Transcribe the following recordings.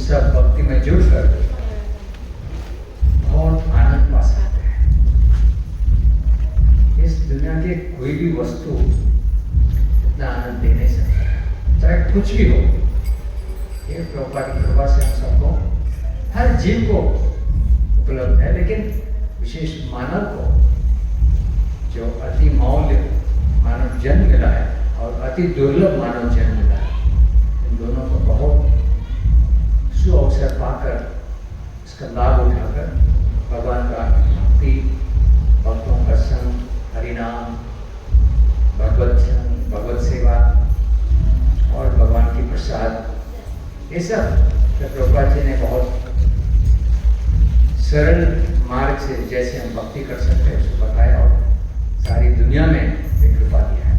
सब भक्ति में जुड़कर बहुत आनंद पा सकते हैं। इस दुनिया की कोई भी वस्तु इतना आनंद दे नहीं सकता, चाहे कुछ भी हो। ये प्रभुपाद की कृपा से हम सबको, हर जीव को उपलब्ध है, लेकिन विशेष मानव को, जो अति मौल्य मानव जन्म मिला है और अति दुर्लभ मानव जन्म मिला है, इन दोनों को बहुत सुअवसर पाकर, इसका लाभ उठाकर भगवान का भक्ति, भक्तों का संग, हरिनाम, भगवत संग, भगवत सेवा और भगवान की प्रसाद, ये सब प्रभुपाद जी ने बहुत सरल मार्ग से जैसे हम भक्ति कर सकते हैं उसको बताया और सारी दुनिया में एक कृपा दिया है।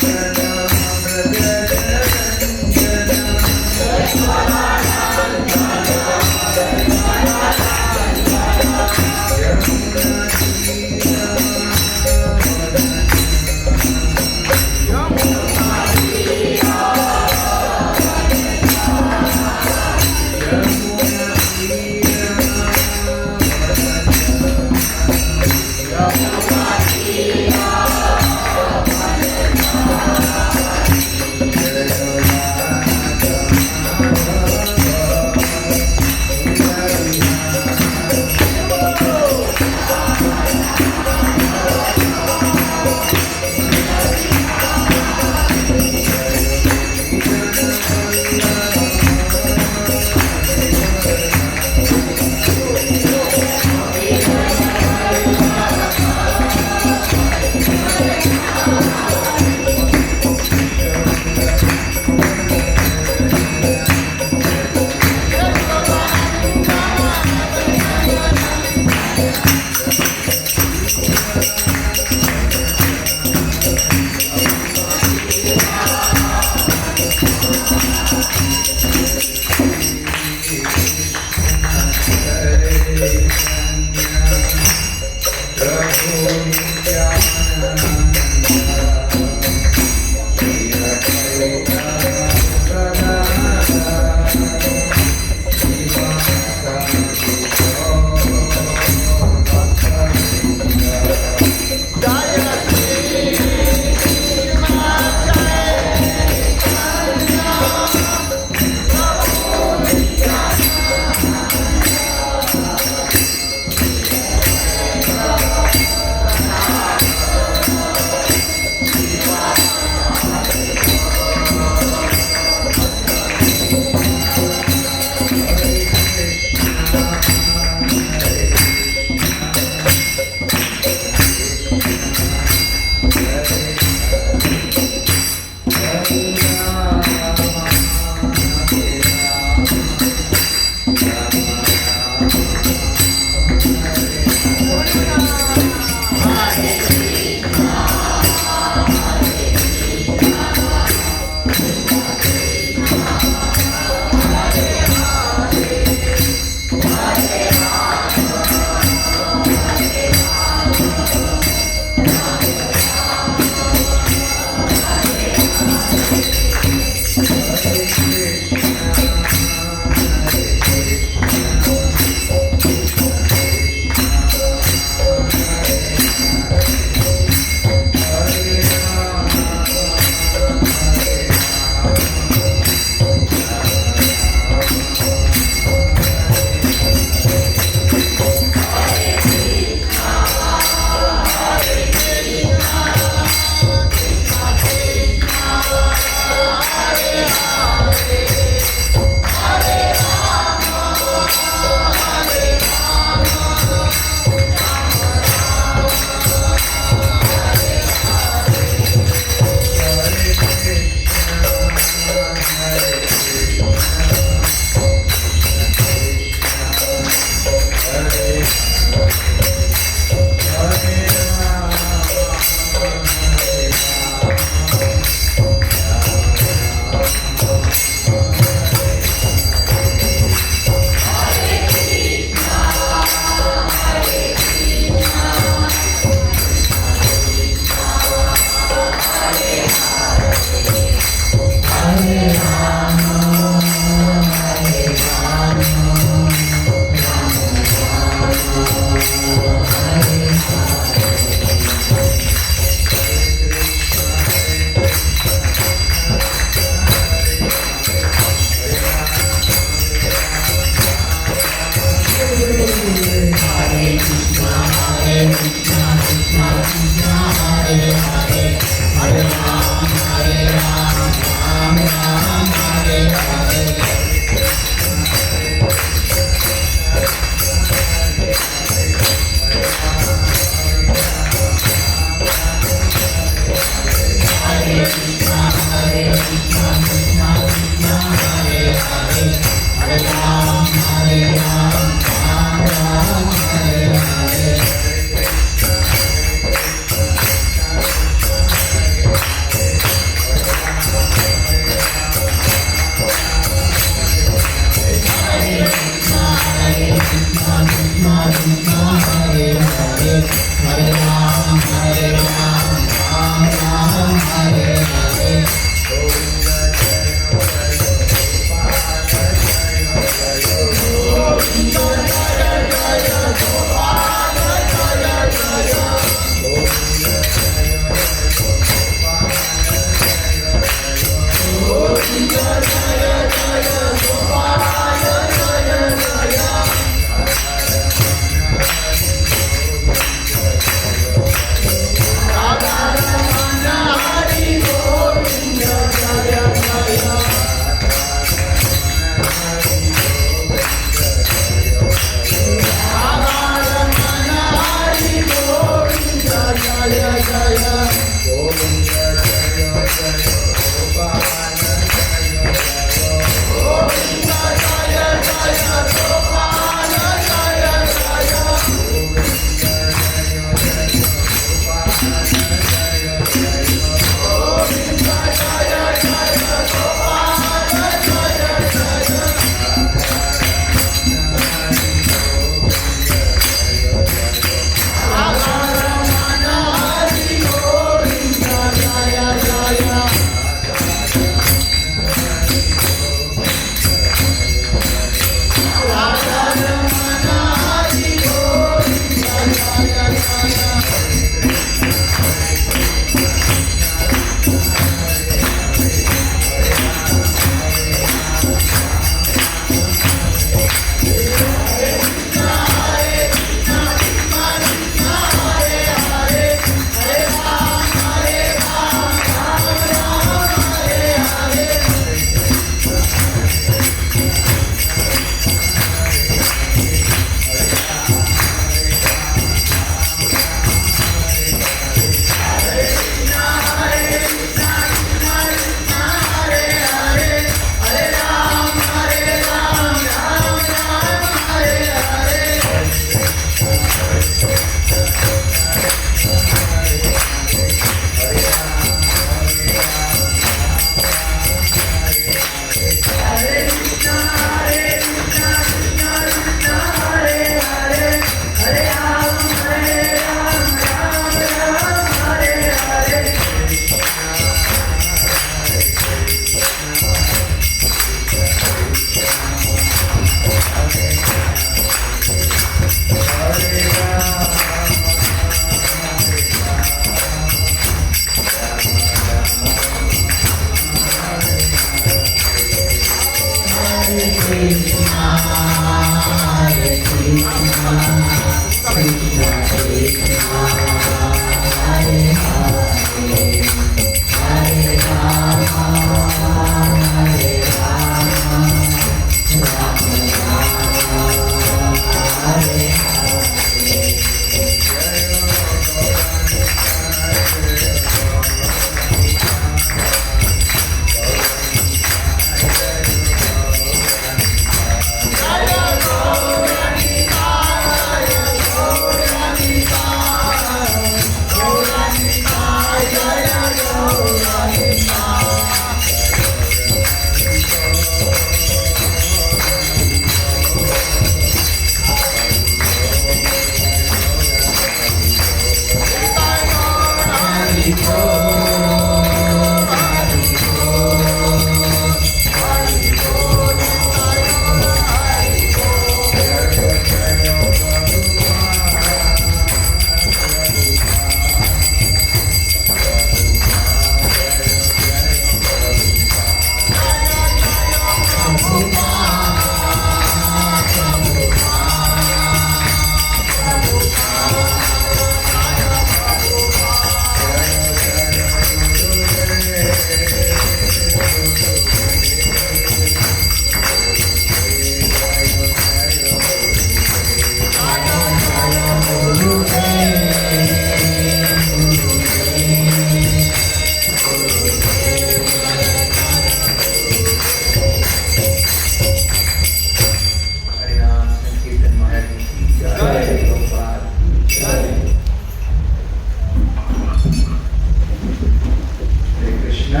कृष्ण।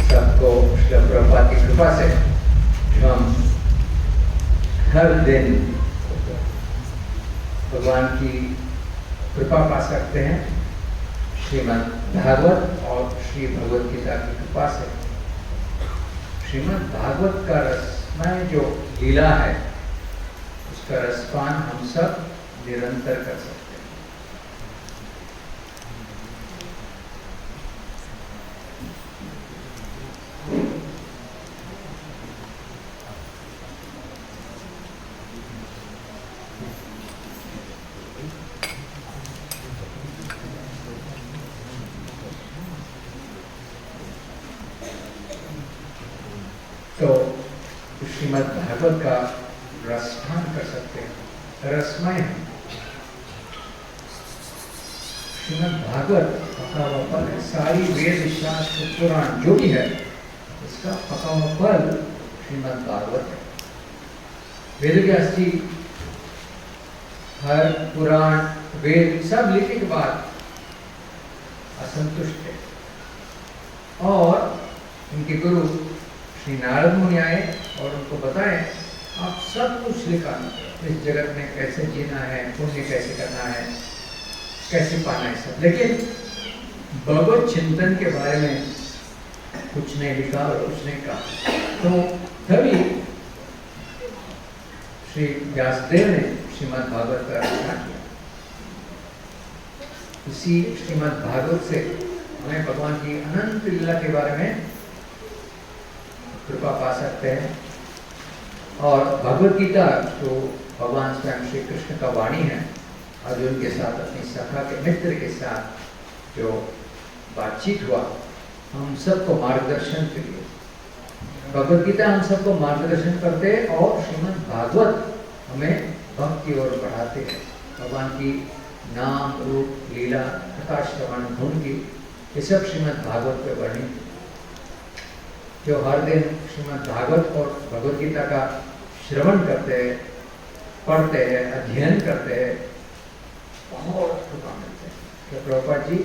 सबको श्रील प्रभुपाद की कृपा से हम हर दिन भगवान की कृपा पा सकते हैं। श्रीमद् भागवत और श्री भगवद गीता की कृपा से श्रीमद् भागवत का रसमय जो लीला है उसका रसपान हम सब निरंतर कर सकते हैं। तो श्रीमद् भागवत का रसपान कर सकते हैं। रसमय है श्रीमद् भागवत, पका हुआ फल है। सारी वेद शास्त्र पुराण जो भी है इसका पका हुआ फल श्रीमद् भागवत है। वेदव्यास जी हर पुराण वेद सब लिखने के बाद असंतुष्ट थे और उनके गुरु श्री नारद मुनि आए और उनको बताए आप सब कुछ लिखा, इस जगत में कैसे जीना है, पुण्य कैसे करना है, कैसे पाना है सब, लेकिन भगवत चिंतन के बारे में कुछ नहीं लिखा और कुछ नहीं कहा। तो तभी श्री व्यासदेव ने श्रीमद् भागवत का रचना किया। इसी श्रीमद् भागवत से हमें भगवान की अनंत लीला के बारे में कृपा पा सकते हैं। और भगवद गीता जो भगवान स्वयं श्री कृष्ण का वाणी है, अर्जुन के साथ अपनी सखा के मित्र के साथ जो बातचीत हुआ, हम सबको मार्गदर्शन के लिए भगवद गीता हम सबको मार्गदर्शन करते हैं और श्रीमद् भागवत हमें भक्ति और बढ़ाते हैं। भगवान की नाम रूप लीला कथा श्रवण गुण की ये सब श्रीमद् भागवत पे वर्णित। जो हर दिन श्रीमद् भागवत और भगवद गीता का श्रवण करते हैं, पढ़ते हैं, अध्ययन करते हैं, बहुत कृपा मिलते हैं। तो प्रभुपाद जी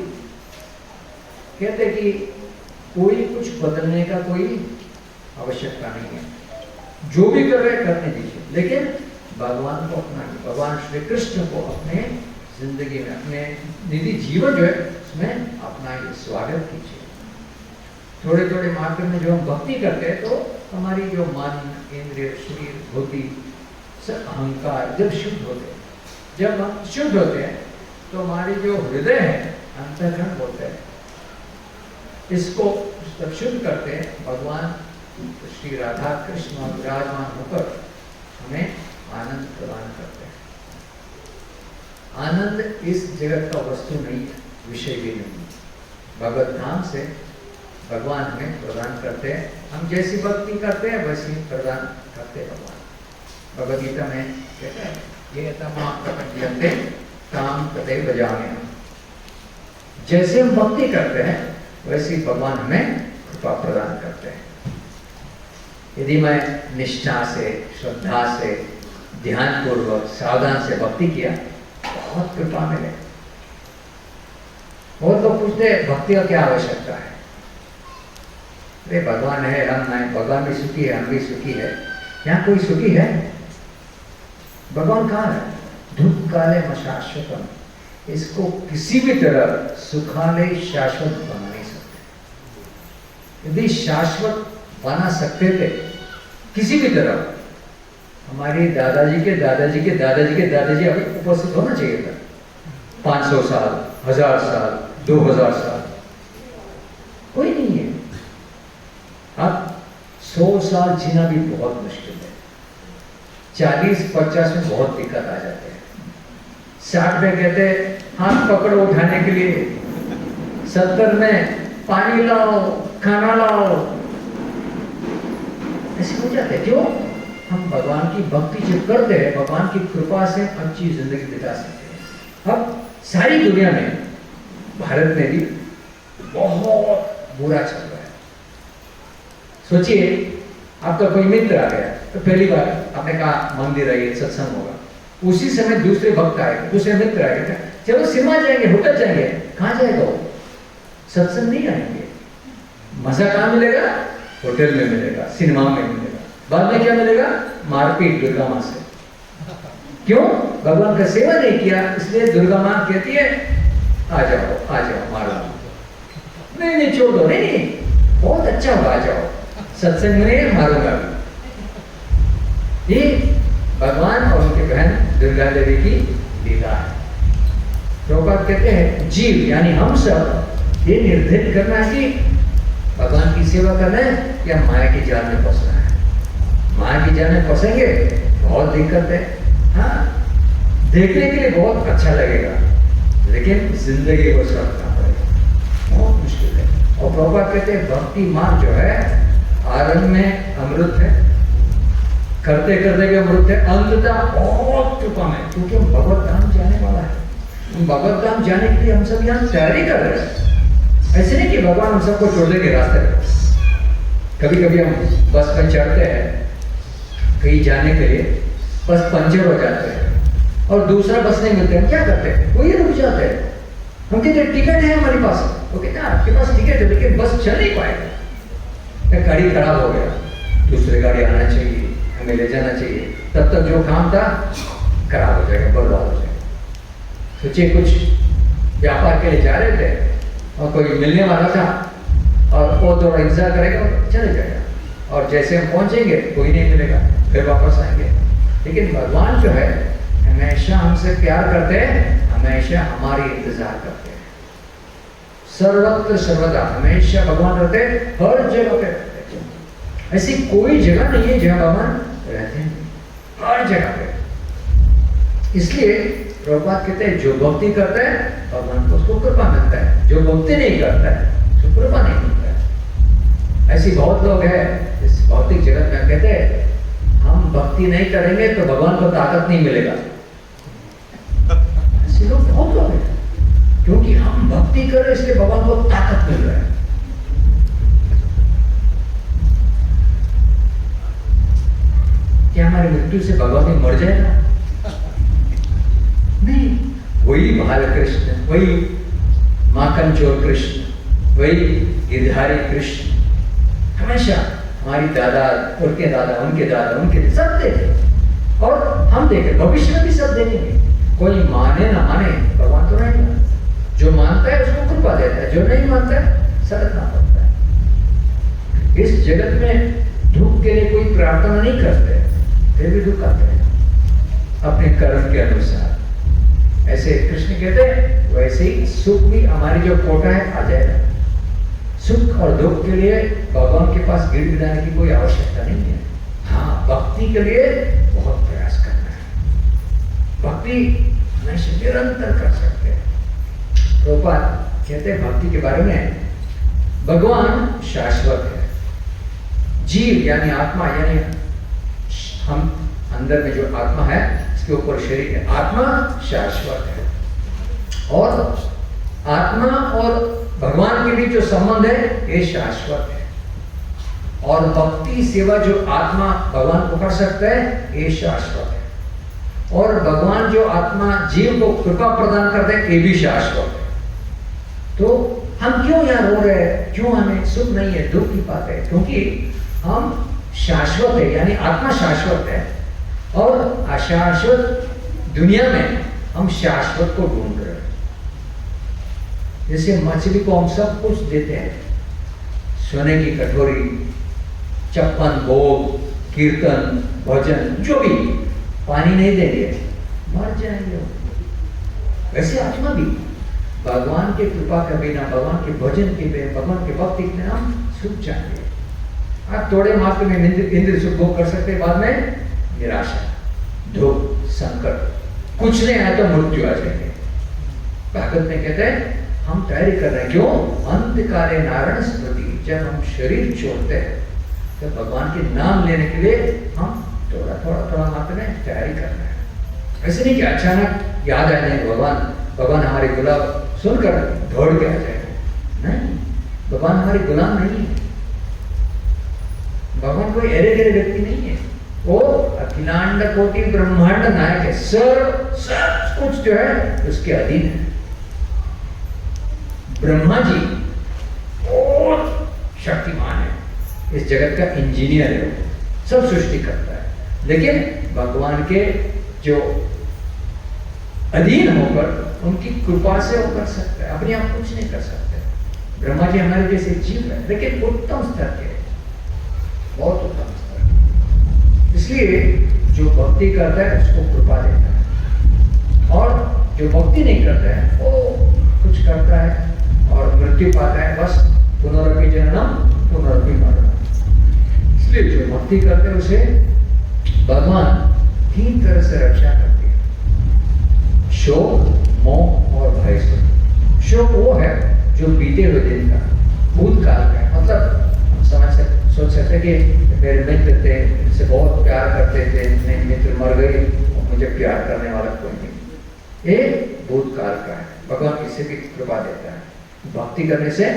कहते हैं कि कोई कुछ बदलने का कोई आवश्यकता नहीं है, जो भी कर रहे करने दीजिए, लेकिन भगवान को अपनाइए, भगवान श्री कृष्ण को अपने जिंदगी में, अपने निजी जीवन जो है उसमें अपनाइए, स्वागत कीजिए। थोड़े थोड़े मार्ग में जो हम भक्ति करते हैं तो हमारी जो मन, इंद्रिय, शरीर, बुद्धि, सब अहंकार जब शुद्ध होते हैं, जब हम शुद्ध होते हैं तो हमारी जो हृदय है, अंतःकरण बोलते हैं, इसको जब शुद्ध करते हैं भगवान श्री राधा कृष्ण विराजमान होकर हमें आनंद प्रदान करते हैं। आनंद इस जगत का वस्तु नहीं है, विषय भी नहीं। भगवत धाम से भगवान हमें प्रदान करते हैं, हम जैसी भक्ति करते हैं वैसी प्रदान करते हैं भगवान। भगवद गीता में कहते हैं ये तमाम प्रपंचयन्ते काम तदेव भजाम्यहम्। जैसे हम भक्ति करते हैं वैसे भगवान हमें कृपा प्रदान करते हैं। यदि मैं निष्ठा से, श्रद्धा से, ध्यान पूर्वक, सावधान से भक्ति किया, बहुत कृपा मिले। बहुत लोग पूछते हैं भक्ति का क्या आवश्यकता है? अरे भगवान है, हम नहीं, भगवान भी सुखी है, हम भी सुखी है। यहाँ कोई सुखी है? भगवान कहाँ है? दुख काले शाश्वतम। इसको किसी भी तरह सुखाले शाश्वत बना नहीं सकते। यदि शाश्वत बना सकते थे किसी भी तरह, हमारे दादाजी के दादाजी के दादाजी के दादाजी अभी उपस्थित होना चाहिए था। 500 साल, 1000 साल, 2000 साल, कोई नहीं है। अब 100 साल जीना भी बहुत मुश्किल है। 40-50 में बहुत दिक्कत आ जाते हैं। 60 में कहते हैं हाथ पकड़ो उठाने के लिए, 70 में पानी लाओ, खाना लाओ, ऐसे हो जाते हैं। क्यों? हम भगवान की भक्ति जब करते हैं, भगवान की कृपा से अच्छी जिंदगी बिता सकते हैं। अब सारी दुनिया में, भारत में भी बहुत बुरा चल रहा है। सोचिए आपका कोई मित्र आ गया, तो पहली बार आपने कहा मंदिर आइए, सत्संग होगा। उसी समय दूसरे भक्त आए, दूसरे मित्र आए, चलो सिनेमा जाएंगे, होटल जाएंगे। कहाँ जाएगा वो? सत्संग नहीं आएंगे। मजा कहाँ मिलेगा? होटल में मिलेगा, सिनेमा में मिलेगा। बाद में क्या मिलेगा? मारपीट दुर्गा माँ से। क्यों? भगवान का सेवा नहीं किया, इसलिए दुर्गा माँ कहती है आ जाओ मारो। नहीं छोड़ दो, नहीं बहुत अच्छा होगा, आ जाओ, सत्संग में नहीं मारूंगा। ये भगवान और उनके बहन दुर्गा देवी की लीला है। प्रभुपाद कहते हैं जीव यानी हम सब ये निर्धारित करना है कि भगवान की सेवा करना है या माया की जाल में फंसना है। माया की जाल में फंसेंगे बहुत दिक्कत है। हाँ, देखने के लिए बहुत अच्छा लगेगा, लेकिन जिंदगी को समझना पड़ेगा, बहुत मुश्किल है। और प्रभुपाद कहते हैं भक्ति मार्ग जो है आरंभ में अमृत है, करते करते के अमृत है, अंततः बहुत कृपा में, क्योंकि हम भगवत धाम जाने वाला है। हम भगवत धाम जाने के लिए हम सब यहाँ तैयारी कर रहे हैं। ऐसे नहीं कि भगवान हम सबको छोड़ देंगे रास्ते में। कभी कभी हम बस में चढ़ते हैं कहीं जाने के लिए, बस पंचर हो जाते हैं और दूसरा बस नहीं मिलते, हम क्या करते हैं? वही रुक जाते हैं। हम कहते हैं टिकट है हमारे पास, वो कहते हैं आपके पास टिकट है लेकिन बस चल नहीं पाएगा, गाड़ी खराब हो गया, दूसरी गाड़ी आना चाहिए, हमें ले जाना चाहिए, तब तक जो काम था खराब हो जाएगा, बर्बाद हो जाएगा। सोचिए कुछ व्यापार के लिए जा रहे थे और कोई मिलने वाला था और वो थोड़ा इंतजार करेगा और चले जाएगा, और जैसे हम पहुंचेंगे कोई नहीं मिलेगा, फिर वापस आएंगे। लेकिन भगवान जो है हमेशा हमसे प्यार करते हैं, हमेशा हमारी इंतजार करते हैं, सर्वत्र सर्वदा हमेशा भगवान रहते हैं, हर जगह पे रहते हैं। ऐसी कोई जगह नहीं है जहां भगवान रहते हैं, हर जगह पे। इसलिए प्रभुपाद कहते हैं जो भक्ति करता है भगवान को उसको कृपा मिलता है, जो भक्ति नहीं करता है उसको कृपा नहीं मिलता है। ऐसी बहुत लोग हैं इस भौतिक जगत में कहते हैं हम भक्ति नहीं करेंगे तो भगवान को ताकत नहीं मिलेगा। ऐसे लोग बहुत लोग हैं, क्योंकि हम भक्ति कर रहे इसलिए भगवान को ताकत मिल रहा है। क्या हमारी मृत्यु से भगवान भी मर जाएगा? नहीं, वही बालकृष्ण, वही माखनचोर कृष्ण, वही गिरधारी कृष्ण हमेशा हमारी दादा, उनके दादा, उनके दादा, उनके सब देखे और हम देखे, भविष्य में भी सब देखेंगे। कोई माने ना माने भगवान तो रहेगा, जो मानता है उसको कृपा देता है, जो नहीं मानता है सड़कना पड़ता है। इस जगत में दुख के लिए कोई प्रार्थना नहीं करते, फिर भी दुख आते हैं अपने कर्म के अनुसार। ऐसे कृष्ण कहते हैं वैसे ही सुख भी हमारी जो कोटा है आ जाएगा। सुख और दुख के लिए भगवान के पास गिड़गिड़ाने की कोई आवश्यकता नहीं है। हाँ, भक्ति के लिए बहुत प्रयास करना है, भक्ति हमेशा निरंतर कर सकते हैं। प्रभुपाद कहते हैं भक्ति के बारे में भगवान शाश्वत है, जीव यानी आत्मा, यानी हम अंदर में जो आत्मा है इसके ऊपर शरीर है, आत्मा शाश्वत है। और आत्मा और भगवान के बीच जो संबंध है ये शाश्वत है। और भक्ति सेवा जो आत्मा भगवान को कर सकता है ये शाश्वत है। और भगवान जो आत्मा जीव को कृपा प्रदान करते हैं ये भी शाश्वत है। तो हम क्यों यहाँ रो रहे हैं, क्यों हमें सुख नहीं है, दुख की बात है? क्योंकि हम शाश्वत है, यानी आत्मा शाश्वत है और अशाश्वत दुनिया में हम शाश्वत को ढूंढ रहे हैं। जैसे मछली को हम सब कुछ देते हैं, सोने की कटोरी, चप्पन भोग, कीर्तन, भजन, जो भी, पानी नहीं देंगे मर जाएंगे। वैसे आत्मा भी भगवान के कृपा के बिना, भगवान के भजन के बिना, भगवान के भक्ति के बिना हम सुख जाएंगे। आप थोड़े मात्र में इंद्र सुख भोग कर सकते, बाद में निराशा, दुख, संकट, कुछ नहीं आया तो मृत्यु आ जाएंगे। भागवत में कहते हैं हम तैयारी कर रहे हैं, क्यों? अंतकाले नारायण स्मृति, जब हम शरीर छोड़ते हैं तो भगवान के नाम लेने के लिए हम थोड़ा मात्र में तैयारी करना है। ऐसे नहीं कि अचानक याद आ जाए भगवान हमारे गुलाम सुनकर दौड़ के आ जाएगा। नहीं, भगवान हमारे गुलाम नहीं है, भगवान कोई अरे गरे व्यक्ति नहीं है, वो अखिलांड कोटि ब्रह्मांड नायक है, सब कुछ जो है उसके अधीन है। ब्रह्मा जी शक्तिमान है, इस जगत का इंजीनियर है, सब सृष्टि करता है। लेकिन भगवान के जो अधीन होकर उनकी कृपा से वो कर सकता है, अपने आप कुछ नहीं कर सकते। ब्रह्मा जी हमारे जैसे जीव है, लेकिन उत्तम स्तर के, बहुत उत्तम स्तर। इसलिए जो भक्ति करता है उसको कृपा देता है, और जो भक्ति नहीं करता है वो कुछ करता है और मृत्यु पाता है, बस पुनरपि जननम पुनरपि मरणम। इसलिए जो भक्ति करते हैं उसे भगवान 3 तरह से रक्षा करते हैं, शोक, मोह और भय से। शोक वो है जो बीते हुए दिन का, भूतकाल का है। मतलब हम सोच सकते कि मेरे मित्र थे, इनसे बहुत प्यार करते थे, मेरे मित्र मर गए और मुझे प्यार करने वाला कोई नहीं। ये भूतकाल का है, भगवान इसे भी कृपा देता है। भक्ति करने से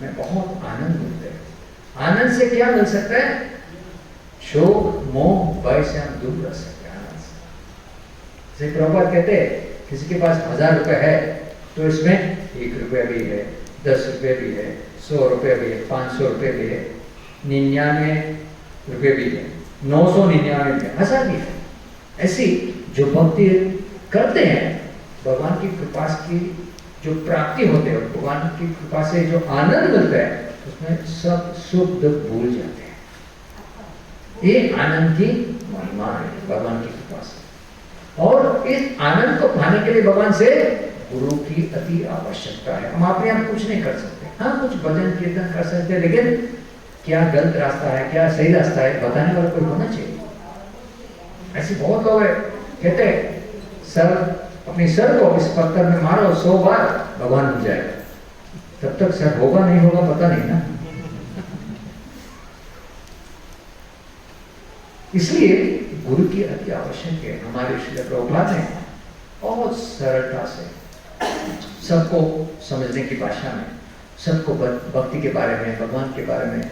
मैं बहुत आनंद मिलता है। आनंद से क्या मिल सकता है? शोक, मोह, भय से हम दूर रह सकते हैं। आनंद से प्रभुपाद कहते हैं किसी के पास 1000 रुपए है तो इसमें 1 रुपया भी है, 10 रुपये भी है, 100 रुपये भी है, 500 रुपये भी है, 99 रुपये भी है, 999 भी है, 1000 भी है। ऐसी जो भक्ति करते हैं, भगवान की कृपा की जो प्राप्ति होते हैं, भगवान की कृपा से जो आनंद मिलता है, उसमें सब सुख दुख भूल जाते हैं। ये आनंद की महिमा है भगवान की कृपा से। और इस आनंद को पाने के लिए भगवान से गुरु की अति आवश्यकता है। हम अपने आप कुछ नहीं कर सकते। हाँ, कुछ भजन कीर्तन कर सकते हैं, लेकिन क्या गलत रास्ता है, क्या सही रास्ता है, बताने वाला कोई होना चाहिए। ऐसे बहुत लोग हैं, कहते हैं सर, अपनी सर को इस पत्थर में मारो 100 बार, भगवान मिल जाएगा। तब तक सर होगा नहीं होगा पता नहीं ना। इसलिए गुरु की अति आवश्यक है। हमारे श्री प्रभुपाद ने बहुत सरलता से सबको समझने की भाषा में, सबको भक्ति के बारे में, भगवान के बारे में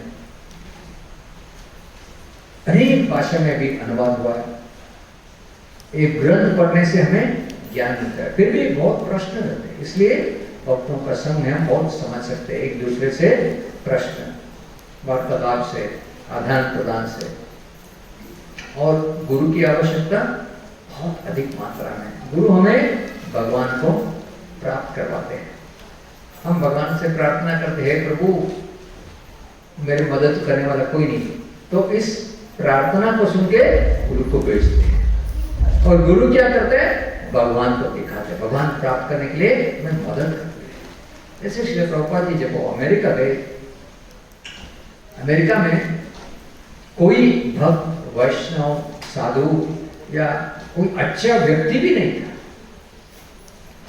अनेक भाषा में भी अनुवाद हुआ है। एक ग्रंथ पढ़ने से हमें ज्ञान मिलता है, फिर भी बहुत प्रश्न रहते हैं। इसलिए भक्तों का संग में हम बहुत समझ सकते हैं, एक दूसरे से प्रश्न वार्तालाप से, आदान प्रदान से। और गुरु की आवश्यकता बहुत अधिक मात्रा में। गुरु हमें भगवान को प्राप्त करवाते हैं। हम भगवान से प्रार्थना करते हैं, प्रभु मेरी मदद करने वाला कोई नहीं, तो इस प्रार्थना को सुन के गुरु को भेजते हैं। और गुरु क्या करते हैं? भगवान को दिखाते हैं। भगवान प्राप्त करने के लिए हमें मदद करते हैं। जैसे श्री प्रभुपाद जी जब वो अमेरिका गए, अमेरिका में कोई भक्त, वैष्णव, साधु या कोई अच्छा व्यक्ति भी नहीं था।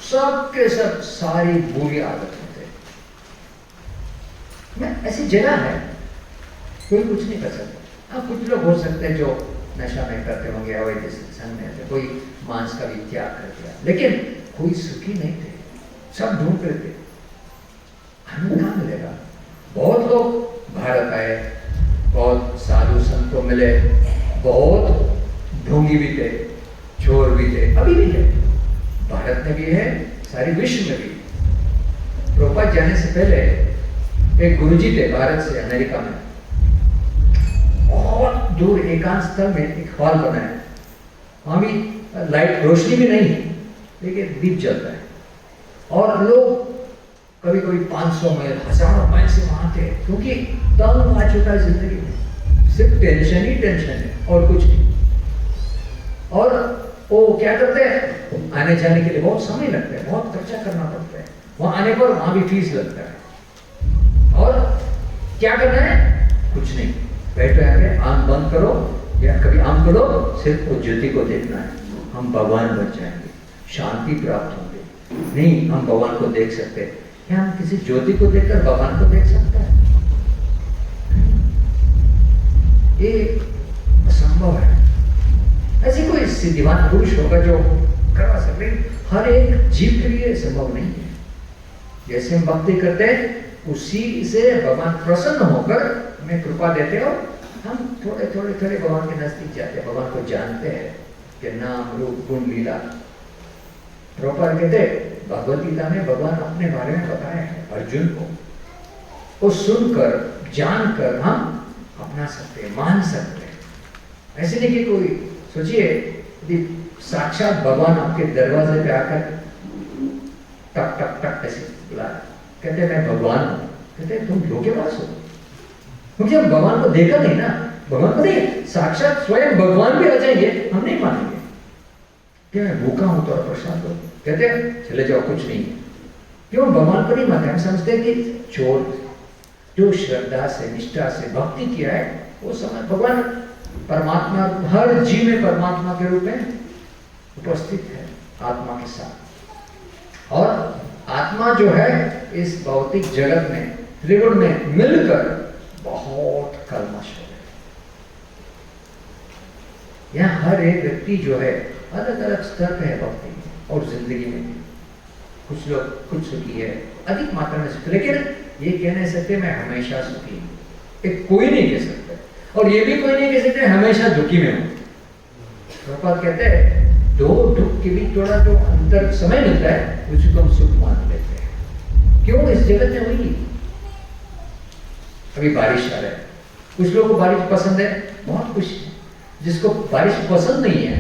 सबके सब सारी बुरी आदतें थे। ऐसी जगह है कोई कुछ नहीं कर सकता। हाँ, कुछ लोग हो सकते हैं जो नशा में करते होंगे, अवैध संग में थे, कोई मांस का भी त्याग कर दिया, लेकिन कोई सुखी नहीं थे। सब ढूंढ रहे थे आनंद कहाँ मिलेगा। बहुत लोग भारत आए, बहुत साधु संत को मिले, बहुत ढोंगी भी थे, चोर भी थे, अभी भी है, भारत में भी है, सारे विश्व में भी। प्रभुपाद जाने से पहले एक गुरुजी थे भारत से अमेरिका में, बहुत दूर एकांत स्थल में एक हॉल बनाया। वहां भी लाइट, रोशनी भी नहीं है, लेकिन दीप जलता है। और लोग कभी कभी 500 मील, 1000 मील से वहां थे, क्योंकि तंग आ चुका है जिंदगी में, सिर्फ टेंशन ही टेंशन है और कुछ नहीं। और वो क्या करते हैं, आने जाने के लिए बहुत समय लगता है, बहुत खर्चा करना पड़ता है। वहां आने पर वहां भी फीस लगता है। और क्या करना है? कुछ नहीं, बैठे आके आंख बंद करो या कभी आंख खोलो, सिर्फ वो ज्योति को देखना है। हम भगवान बन जाएंगे, शांति प्राप्त होंगे। नहीं, हम भगवान को देख सकते हैं क्या? हम किसी ज्योति को देखकर भगवान को देख सकते हैं? ये असंभव है। ऐसी कोई सिद्धिवान पुरुष होगा जो करवा सकते, हर एक जीव के लिए संभव नहीं है। जैसे हम भक्ति करते हैं, उसी से भगवान प्रसन्न होकर हमें कृपा देते हो। हम थोड़े थोड़े थोड़े भगवान के नजदीक जाते हैं, भगवान को जानते हैं कि नाम रूप गुण लीला। प्रभुपाद कहते भगवद गीता में भगवान अपने बारे में बताया है अर्जुन को। वो सुनकर जानकर हम अपना सकते हैं, मान सकते हैं। ऐसे नहीं कि कोई सोचिए यदि साक्षात भगवान आपके दरवाजे पे आकर टक टक टक ऐसे बुला कहते मैं भगवान हूं, कहते तुम धोखेबाज हो, क्योंकि हम भगवान को देखा नहीं ना। भगवान को नहीं, साक्षात स्वयं भगवान भी आ जाएंगे, हम नहीं मानेंगे। क्या मैं भूखा हूं तो प्रसाद दो, कहते चले जाओ कुछ नहीं। क्यों भगवान को नहीं मानते? हम समझते हैं कि चोर जो श्रद्धा से निष्ठा से भक्ति किया है वो समय भगवान परमात्मा हर जीव में परमात्मा के रूप में उपस्थित है आत्मा के साथ। और आत्मा जो है इस भौतिक जगत में त्रिगुण में मिलकर बहुत कल्मश हो गए। यहां हर एक व्यक्ति जो है अलग अलग स्तर पे है भक्ति में और जिंदगी में भी। कुछ लोग कुछ सुखी है, अधिक मात्रा में सुखी, लेकिन ये कह नहीं सकते मैं हमेशा सुखी हूं, एक कोई नहीं कह सकते। और ये भी कोई नहीं कह सकते हमेशा दुखी में हूं। प्रभुपाद कहते हैं दो दुख के बीच थोड़ा जो अंतर समय मिलता है उसको हम सुख मान लेते हैं। क्यों? इस जगत में वही अभी बारिश आ रहा है, कुछ लोगों को बारिश पसंद है, बहुत खुश। जिसको बारिश पसंद नहीं है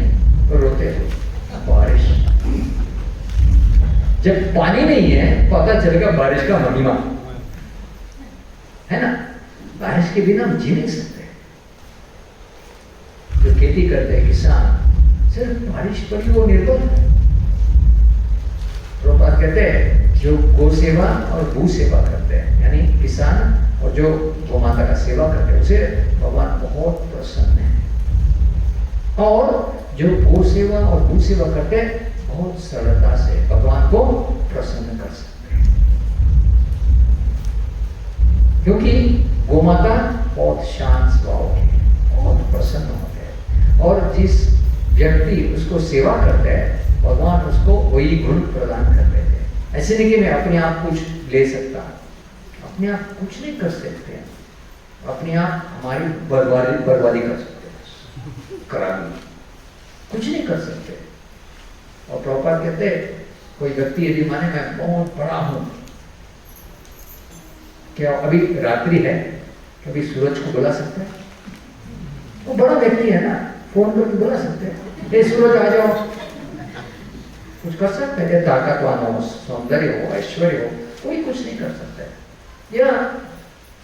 तो रोते हैं बारिश। जब पानी नहीं है पता चलेगा बारिश का महिमा है ना। बारिश के बिना हम जी नहीं सकते। जो खेती करते हैं किसान सिर्फ बारिश पर ही वो निर्भर है। प्रभुपाद कहते हैं जो गौ सेवा और भू सेवा करते हैं, यानी किसान और जो गौ माता का सेवा करते हैं उसे भगवान बहुत प्रसन्न है। और जो गौ सेवा और भू सेवा करते हैं बहुत सरलता से भगवान को प्रसन्न कर सकते हैं, क्योंकि गौ माता बहुत शांत स्वभाव की, बहुत प्रसन्न होते हैं। और जिस व्यक्ति उसको सेवा करते हैं भगवान उसको वही गुण प्रदान कर देते हैं। ऐसे नहीं कि मैं अपने आप कुछ ले सकता, अपने आप कुछ नहीं कर सकते, अपने आप हमारी बर्बादी कर सकते हैं, करानी कुछ नहीं कर सकते। और प्रभुपाद कहते कोई व्यक्ति यदि माने मैं बहुत बड़ा हूं, क्या अभी रात्रि है, कभी सूरज को बुला सकते हैं? वो बड़ा व्यक्ति है ना, फोन करके बुला सकते हैं, ये सूरज आ जाओ, कुछ कर सकते हैं? ताकतवान हो, सौंदर्य हो, ऐश्वर्य हो, कोई कुछ नहीं कर सकता। या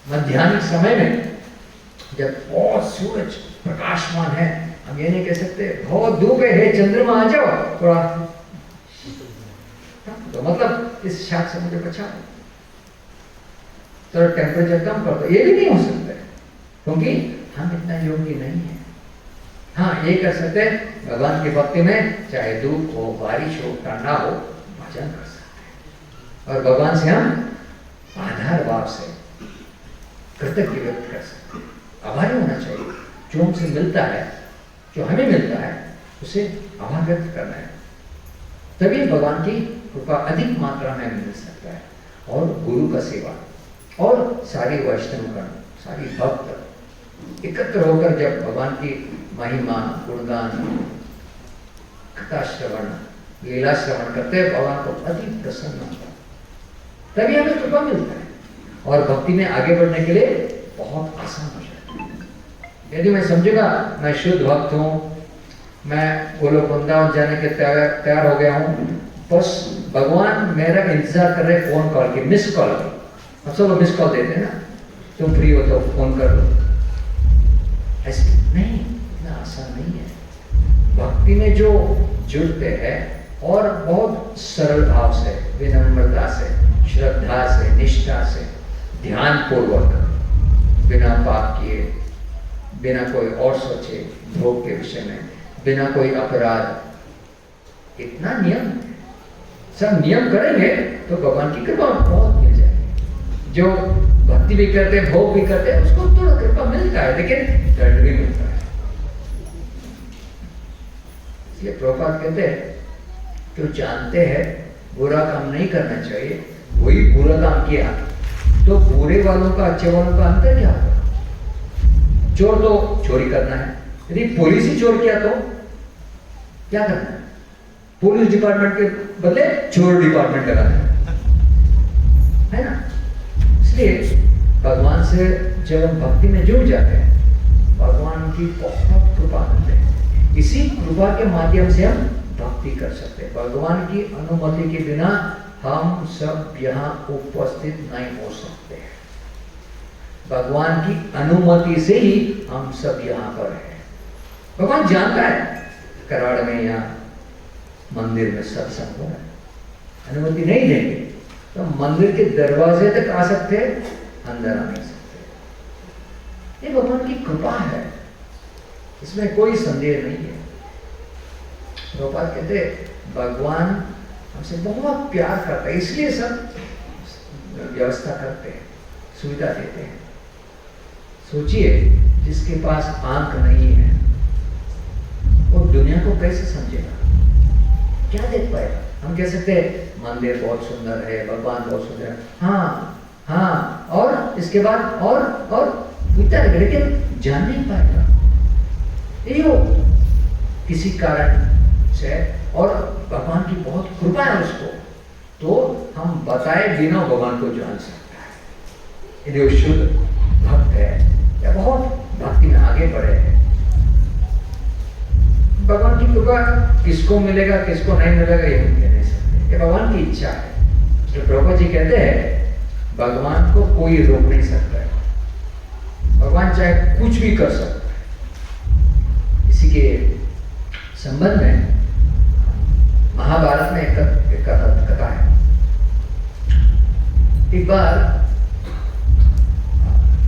मध्याह्न समय में जब बहुत सूरज प्रकाशमान है, हम ये नहीं कह सकते बहुत धूप है चंद्रमा आ जाओ थोड़ा, तो मतलब इस शाख से मुझे बचाओ, तो टेम्परेचर कम कर दो, ये भी नहीं हो सकता है क्योंकि हम इतना योग्य नहीं है। हाँ ये कर सकते हैं भगवान की भक्ति में, चाहे धूप हो, बारिश हो, ठंडा हो, भजन कर सकते हैं और भगवान से हम आधार भाव से कृतज्ञ व्यक्त कर सकते हैं। आभारी होना चाहिए, जो हमसे मिलता है, जो हमें मिलता है उसे आभार व्यक्त करना है, तभी भगवान की कृपा अधिक मात्रा में मिल सकता है। और गुरु का सेवा और सारी वैष्णवगण, सारी भक्त एकत्र होकर जब भगवान की महिमा, गुणगान, कथा श्रवण, लीला श्रवण करते हैं, भगवान को अति प्रसन्न होता है, तभी हमें कृपा मिलता है और भक्ति में आगे बढ़ने के लिए बहुत आसान हो जाता है। यदि मैं समझूंगा मैं शुद्ध भक्त हूं, मैं गोलोक वृंदावन जाने के तैयार हो गया हूं, बस भगवान मेरा इंतजार कर रहे फोन कॉल की, मिस कॉल की। अब सब मिस कॉल देते हैं ना, तुम फ्री हो तो फोन कर लो, ऐसे नहीं, इतना आसान नहीं है। भक्ति में जो जुड़ते हैं और बहुत सरल भाव से, विनम्रता से, श्रद्धा से, निष्ठा से, ध्यान पूर्वक, बिना पाप किए, बिना कोई और सोचे भोग के विषय में, बिना कोई अपराध, इतना नियम, सब नियम करेंगे तो भगवान की कृपा बहुत मिल जाएगी। जो भक्ति भी करते हैं, भोग भी करते हैं, उसको थोड़ा कृपा मिलता है, लेकिन दंड भी मिलता है। इसलिए प्रभुपाद कहते हैं जो जानते हैं बुरा काम नहीं करना चाहिए, वही बुरा काम किया तो बुरे वालों का अच्छे वालों का अंतर क्या होगा? चोर तो चोरी करना है, यदि पुलिस ही चोर किया तो क्या करना है? पुलिस डिपार्टमेंट के बदले चोर डिपार्टमेंट लगाना है ना। इसलिए भगवान से जब हम भक्ति में जुड़ जाते हैं, भगवान की बहुत कृपा मिलती है। इसी कृपा के माध्यम से हम भक्ति कर सकते हैं। भगवान की अनुमति के बिना हम सब यहाँ उपस्थित नहीं हो सकते। भगवान की अनुमति से ही हम सब यहाँ पर हैं। भगवान जानता है कराड़ में या मंदिर में सत्संग हो रहा है, अनुमति नहीं देंगे तो मंदिर के दरवाजे तक आ सकते, अंदर आ नहीं सकते। ये भगवान की कृपा है, इसमें कोई संदेह नहीं है। प्रभुपाद कहते भगवान हमसे बहुत प्यार करता है, इसलिए सब व्यवस्था करते हैं, सुविधा देते हैं। सोचिए जिसके पास आंख नहीं है वो दुनिया को कैसे समझेगा, क्या देख पाएगा? हम कह सकते हैं मंदिर बहुत सुंदर है, भगवान बहुत सुंदर है, हाँ, और इसके बाद और पूछता है, लेकिन जान नहीं पाएगा। ये हो किसी कारण से, और भगवान की बहुत कृपा है उसको, तो हम बताए बिना भगवान को जान सकता है। यदि वो शुद्ध भक्त है या बहुत भक्ति में आगे बढ़े हैं, भगवान की कृपा किसको मिलेगा किसको नहीं मिलेगा ये हम कह नहीं सकते, ये भगवान की इच्छा है। जो प्रभुपाद जी कहते हैं भगवान को कोई रोक नहीं सकता है, भगवान चाहे कुछ भी कर सकता है। इसी के संबंध में महाभारत में एक कथा है। एक बार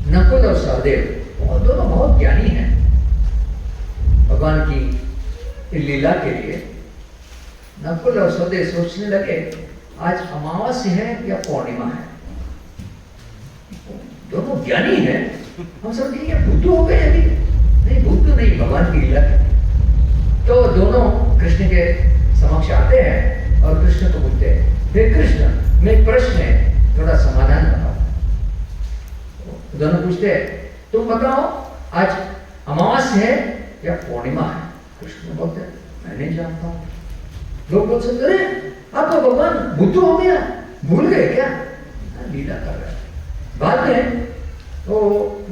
नकुल और सहदेव दोनों बहुत ज्ञानी हैं, भगवान की लीला के लिए नकुल और सहदेव सोचने लगे आज अमावस्या है या पूर्णिमा है। दोनों ज्ञानी हैं, हम सब ये बुद्धू हो गए अभी नहीं, बुद्धू नहीं, भगवान की लीला के। तो दोनों कृष्ण के समक्ष आते हैं और कृष्ण को पूछते हैं, हे कृष्ण मेरे प्रश्न है, थोड़ा समाधान बताओ। दोनों पूछते हैं तुम बताओ आज अमावस्या है या पूर्णिमा है। कृष्ण बोलते हैं मैं नहीं जानता हूँ। लोग बोल सकते अरे आप तो भगवान बुद्धू हो गया, भूल गए क्या? लीला कर रहे हैं। बाद में तो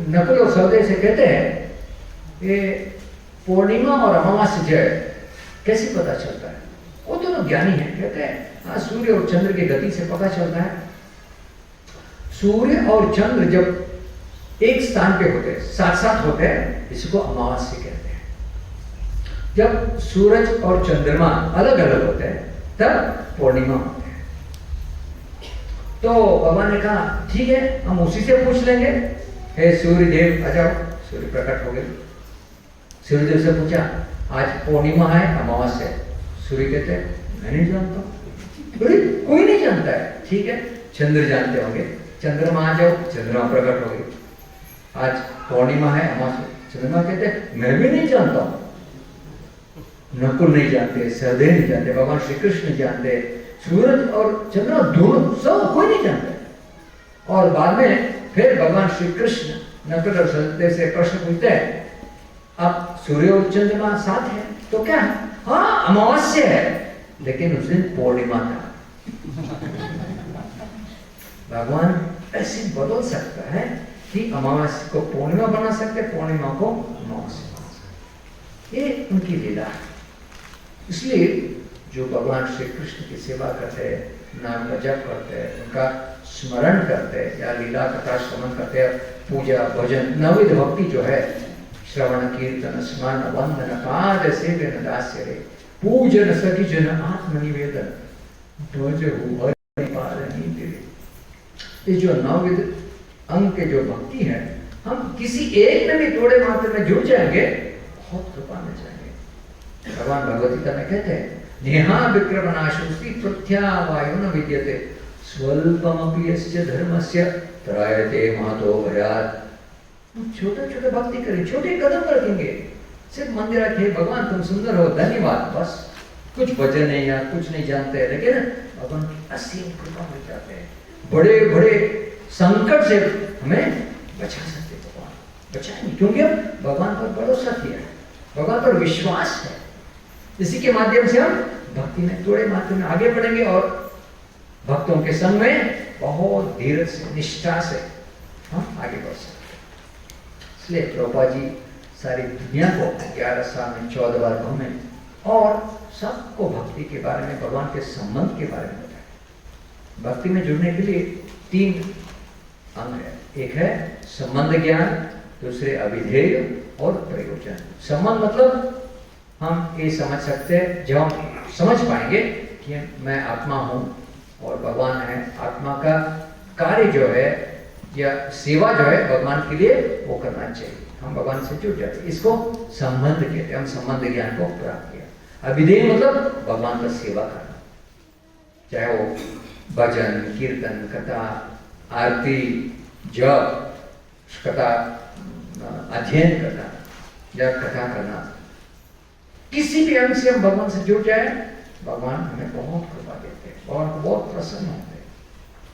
नकुल और सहदेव से कहते हैं ये पूर्णिमा और अमावस्या जो है कैसे पता चलता है? वो दोनों ज्ञानी हैं, कहते हैं हाँ सूर्य और चंद्र की गति से पता चलता है। सूर्य और चंद्र जब एक स्थान पे होते हैं, साथ साथ होते हैं, इसको अमावस्या कहते हैं। जब सूरज और चंद्रमा अलग अलग होते हैं तब पूर्णिमा होते हैं। तो भगवान ने कहा ठीक है हम उसी से पूछ लेंगे, हे सूर्य देव आ जाओ। सूर्य प्रकट हो गए, सूर्य देव से पूछा आज पूर्णिमा है अमावस्या? सूर्य कहते हैं मैं नहीं जानता। कोई नहीं जानता है, ठीक है चंद्र जानते होंगे, चंद्रमा आ जाओ। चंद्रमा प्रकट हो गई, आज पूर्णिमा है अमावस्या। चंद्रमा कहते हैं मैं भी नहीं जानता हूं। नकुल नहीं जानते, सहदेव नहीं जानते, भगवान श्री कृष्ण जानते, सूरज और चंद्रमा दोनों सब कोई नहीं जानते। और बाद में फिर भगवान श्री कृष्ण नकुल और सहदेव से प्रश्न पूछते हैं अब सूर्य और चंद्रमा साथ है तो क्या है? हाँ अमावस्या है, लेकिन उस दिन पूर्णिमा था। भगवान ऐसे बदल सकता है कि अमावस्या को पूर्णिमा बना सकते, पूर्णिमा को अमावस्या बना सकते। ये उनकी लीला है। इसलिए जो भगवान श्री कृष्ण की सेवा करते हैं, नाम का जप करते हैं, उनका स्मरण करते हैं या लीला कथा श्रवण करते हैं, पूजा भजन नवविध भक्ति जो है श्रवण कीर्तन स्मरण वंदन पाद सेवन दास्य रे पूजन सखी जन आत्मनिवेदन भजहु हरि पारनी तेरे। ये जो नवविध अंग के जो भक्ति है, हम किसी एक में भी थोड़े मात्रा में जुड़ जाएंगे, बहुत कृपा में जाएंगे। भगवान भगवत गीता में कहते हैं नेहा विक्रमनाशोस्ति प्रत्या वायु न विद्यते स्वल्पमपि यस्य धर्मस्य त्रायते महतो भयात्। छोटे छोटे भक्ति करें, छोटे कदम रखेंगे, सिर्फ मंदिर आके भगवान तुम सुंदर हो धन्यवाद, बस कुछ भजन नहीं या कुछ नहीं जानते, लेकिन भगवान की असीम कृपा हो जाते हैं। बड़े बड़े संकट से हमें बचा सकते भगवान, बचाएंगे क्योंकि हम भगवान पर भरोसा किया है, भगवान पर विश्वास है। इसी के माध्यम से हम भक्ति में थोड़े मात्रा में आगे बढ़ेंगे और भक्तों के संग में बहुत धीरज से निष्ठा से हम आगे बढ़ सकते हैं। इसलिए प्रभुपाद जी सारी दुनिया को 11 साल में 14 बार घूमे और सबको भक्ति के बारे में, भगवान के संबंध के बारे में बताया। भक्ति में जुड़ने के लिए 3 अंग है। एक है संबंध ज्ञान, दूसरे अभिधेय और प्रयोजन। संबंध मतलब हम ये समझ सकते हैं, जब हम समझ पाएंगे कि मैं आत्मा हूँ और भगवान है, आत्मा का कार्य जो है या सेवा जो है भगवान के लिए वो करना चाहिए, हम भगवान से जुड़ जाते हैं। इसको संबंध कहते हैं। हम संबंध ज्ञान को प्राप्त किया। अभिधेय मतलब भगवान का सेवा करना, चाहे वो भजन, कीर्तन, कथा, आरती, जप, कथा अध्ययन करना या कथा करना, किसी भी अंग से हम भगवान से जुड़ जाए, भगवान हमें बहुत कृपा देते हैं, भगवान को बहुत प्रसन्न होते हैं।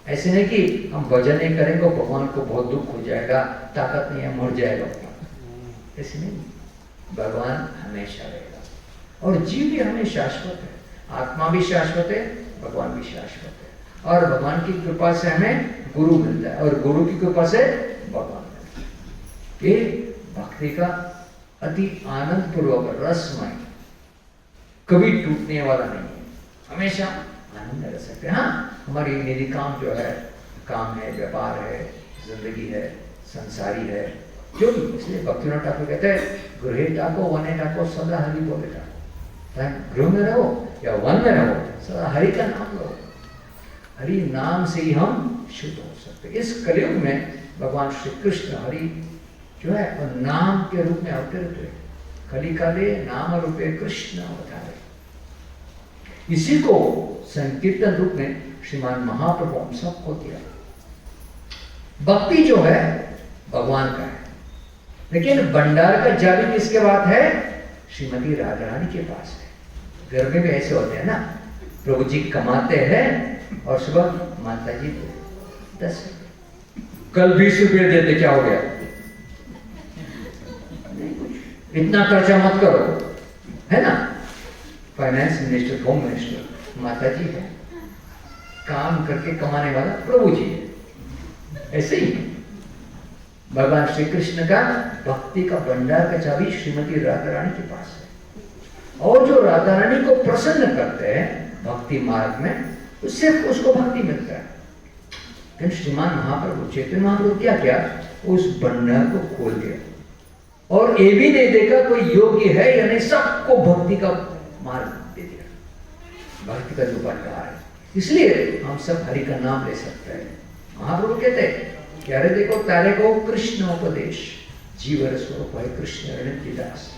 ऐसे नहीं कि हम भजन नहीं करेंगे तो भगवान को बहुत दुख हो जाएगा, ताकत नहीं है, मर जाएगा भगवान। ऐसे नहीं, भगवान हमेशा रहेगा और जीव भी हमें शाश्वत है, आत्मा भी शाश्वत है, भगवान भी शाश्वत है। और भगवान की कृपा से हमें गुरु मिलता है और गुरु की कृपा से भगवान मिलता है। ये भक्ति का अति आनंद पूर्वक रसमय, कभी टूटने वाला नहीं है, हमेशा आनंद रह सकते हैं। हाँ, हमारी निधि काम जो है, काम है, व्यापार है, जिंदगी है, संसारी है, जो भी। इसलिए भक्तिनाथ ठाकुर कहते हैं, गृहे टाको वने टाको सदा हरि बोले टाको। चाहे गृह में रहो या वन में रहो, सदा हरि का नाम लो। हरि नाम से ही हम शुद्ध हो सकते। इस कलयुग में भगवान श्री कृष्ण हरि जो है और नाम के रूप में अवतरित हुए। कली काले नाम रूपे कृष्ण अवतारे। इसी को संकीर्तन रूप में श्रीमान महाप्रभु हम सबको दिया। भक्ति जो है भगवान का है, लेकिन भंडार का चाबी किसके पास है? श्रीमती राधा रानी के पास है। घर में भी ऐसे होते हैं ना, प्रभु जी कमाते हैं और सुबह माता जी 10, कल 20 रुपये देते, क्या हो गया? इतना खर्चा मत करो, है ना। फाइनेंस मिनिस्टर, होम मिनिस्टर माता जी है, काम करके कमाने वाला प्रभु जी है। ऐसे ही भगवान श्री कृष्ण का भक्ति का भंडार का चाबी श्रीमती राधा रानी के पास है। और जो राधा रानी को प्रसन्न करते हैं भक्ति मार्ग में, उससे उसको भक्ति मिलता है। लेकिन श्रीमान महाप्रभु चैतन्य महाप्रभु क्या किया? उस भंडार को खोल दिया और ये भी नहीं देखा कोई योग्य है या नहीं, सबको भक्ति का मार्ग दे दिया, भक्ति का जो भंडार है। इसलिए हम सब हरि का नाम ले सकते हैं। महाप्रभु कहते हैं कि अरे देखो, तारे को कृष्ण उपदेश, जीव स्वरूप है कृष्ण नित्य दास।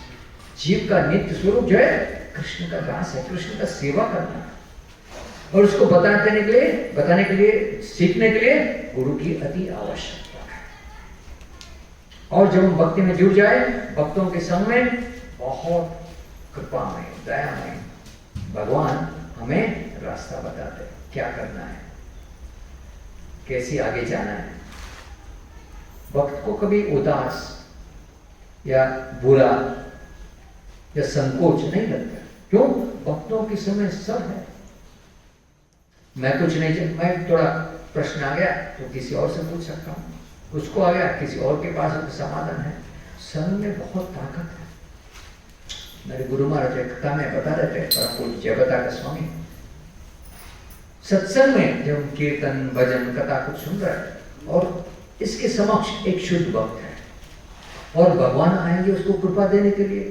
जीव का नित्य स्वरूप जो है कृष्ण का दास है, कृष्ण का सेवा करना है। और उसको बताने के लिए सीखने के लिए गुरु की अति आवश्यकता है। और जब हम भक्ति में जुड़ जाए, भक्तों के संग में, बहुत कृपा में, दया में भगवान हमें रास्ता बताते हैं, क्या करना है, कैसे आगे जाना है। भक्त को कभी उदास या बुरा या संकोच नहीं लगता। क्यों? भक्तों के समय सब है। मैं कुछ नहीं, मैं थोड़ा प्रश्न आ गया तो किसी और से पूछ सकता हूँ, उसको आ गया किसी और के पास तो समाधान है। संग में बहुत ताकत है। मेरे गुरु महाराज कथा में बता देते हैं, परम पूज्य जयवता का स्वामी, सत्संग में जब हम कीर्तन भजन कथा कुछ सुन रहे हैं और इसके समक्ष एक शुद्ध भक्त है और भगवान आएंगे उसको कृपा देने के लिए।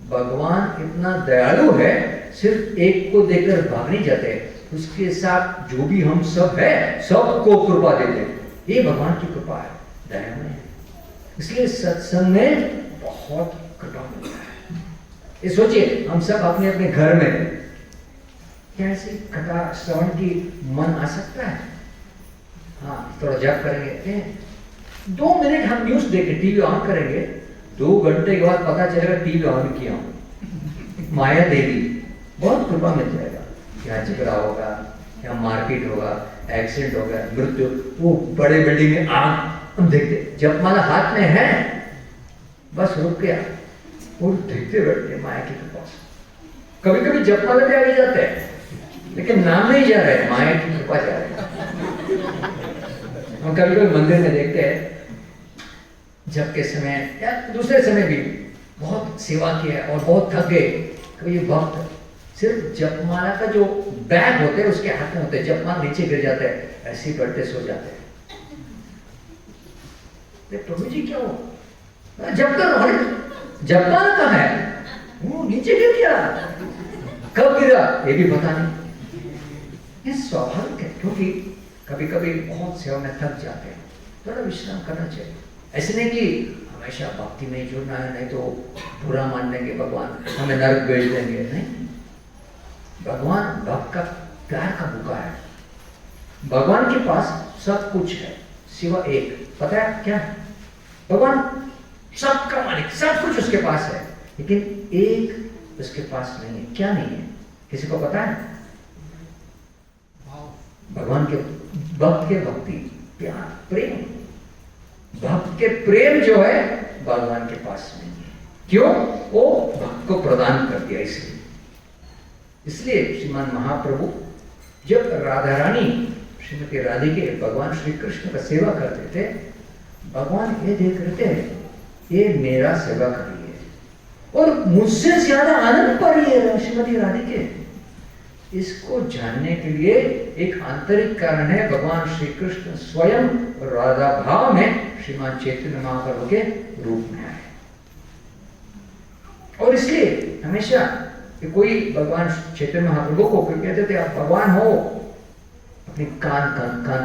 भगवान इतना दयालु है, सिर्फ एक को देकर भाग नहीं जाते, उसके साथ जो भी हम सब है सबको कृपा देते। ये भगवान की कृपा है, दया में है। इसलिए सत्संग में बहुत कृपा मिलता है। ये सोचिए, हम सब अपने अपने घर में क्या ऐसी कथा श्रवण की मन आ सकता है? हाँ, थोड़ा जप करेंगे, 2 मिनट हम न्यूज देखें, टीवी ऑन करेंगे, 2 घंटे के बाद पता चलेगा टीवी ऑन किया हूं, माया देवी, बहुत कृपा मिल जाएगा। यहाँ झगड़ा होगा, यहाँ मारपीट होगा, एक्सीडेंट होगा, मृत्यु, वो बड़े बिल्डिंग में आग हम देखते, जपमाला हाथ में है, बस रुक गया, वो देखते बैठते माया की कृपा से। कभी कभी जपमाला भी आगे जाते हैं, लेकिन नाम नहीं जा रहे, माया की कृपा जा रही है। हम कभी कभी मंदिर में देखते हैं जब के समय या दूसरे समय भी बहुत सेवा किया और बहुत थक गए, कभी ये भक्त सिर्फ जपमाला का जो बैग होते हैं उसके हाथ में होते हैं, जपमाला नीचे गिर जाता है, ऐसे ही करते सो जाते हैं। प्रभु जी क्या हो जब कर रहे, जपमाला कहाँ है, वो नीचे गिर गया, कब गिरा ये भी पता नहीं। ये स्वाभाविक है, क्योंकि कभी कभी बहुत सेवा में थक जाते हैं, थोड़ा विश्राम करना चाहिए। ऐसे नहीं कि हमेशा भक्ति में जुड़ना है, नहीं तो बुरा मान लेंगे भगवान, हमें नरक भेज देंगे। नहीं, भगवान भक्त का प्यार का भूखा है। भगवान के पास सब कुछ है सिवा एक, पता है क्या है? भगवान सबका मालिक, सब कुछ उसके पास है, लेकिन एक उसके पास नहीं है। क्या नहीं है, किसी को पता है? भगवान के भक्त के भक्ति, प्यार, प्रेम। भक्त के प्रेम जो है भगवान के पास नहीं है। क्यों? वो भक्त को प्रदान कर दिया इसलिए श्रीमान महाप्रभु जब राधा रानी श्रीमती राधिके भगवान श्री कृष्ण का सेवा करते थे, भगवान ये देख रहे थे, ये मेरा सेवा कर रही है और मुझसे ज्यादा आनंद पा रही है श्रीमती राधिके। इसको जानने के लिए एक आंतरिक कारण है, भगवान श्री कृष्ण स्वयं राधा भाव में श्रीमान चैतन्य महाप्रभु के रूप में आए। और इसलिए हमेशा कोई भगवान चैतन्य महाप्रभु को कहते थे आप भगवान हो, अपने कान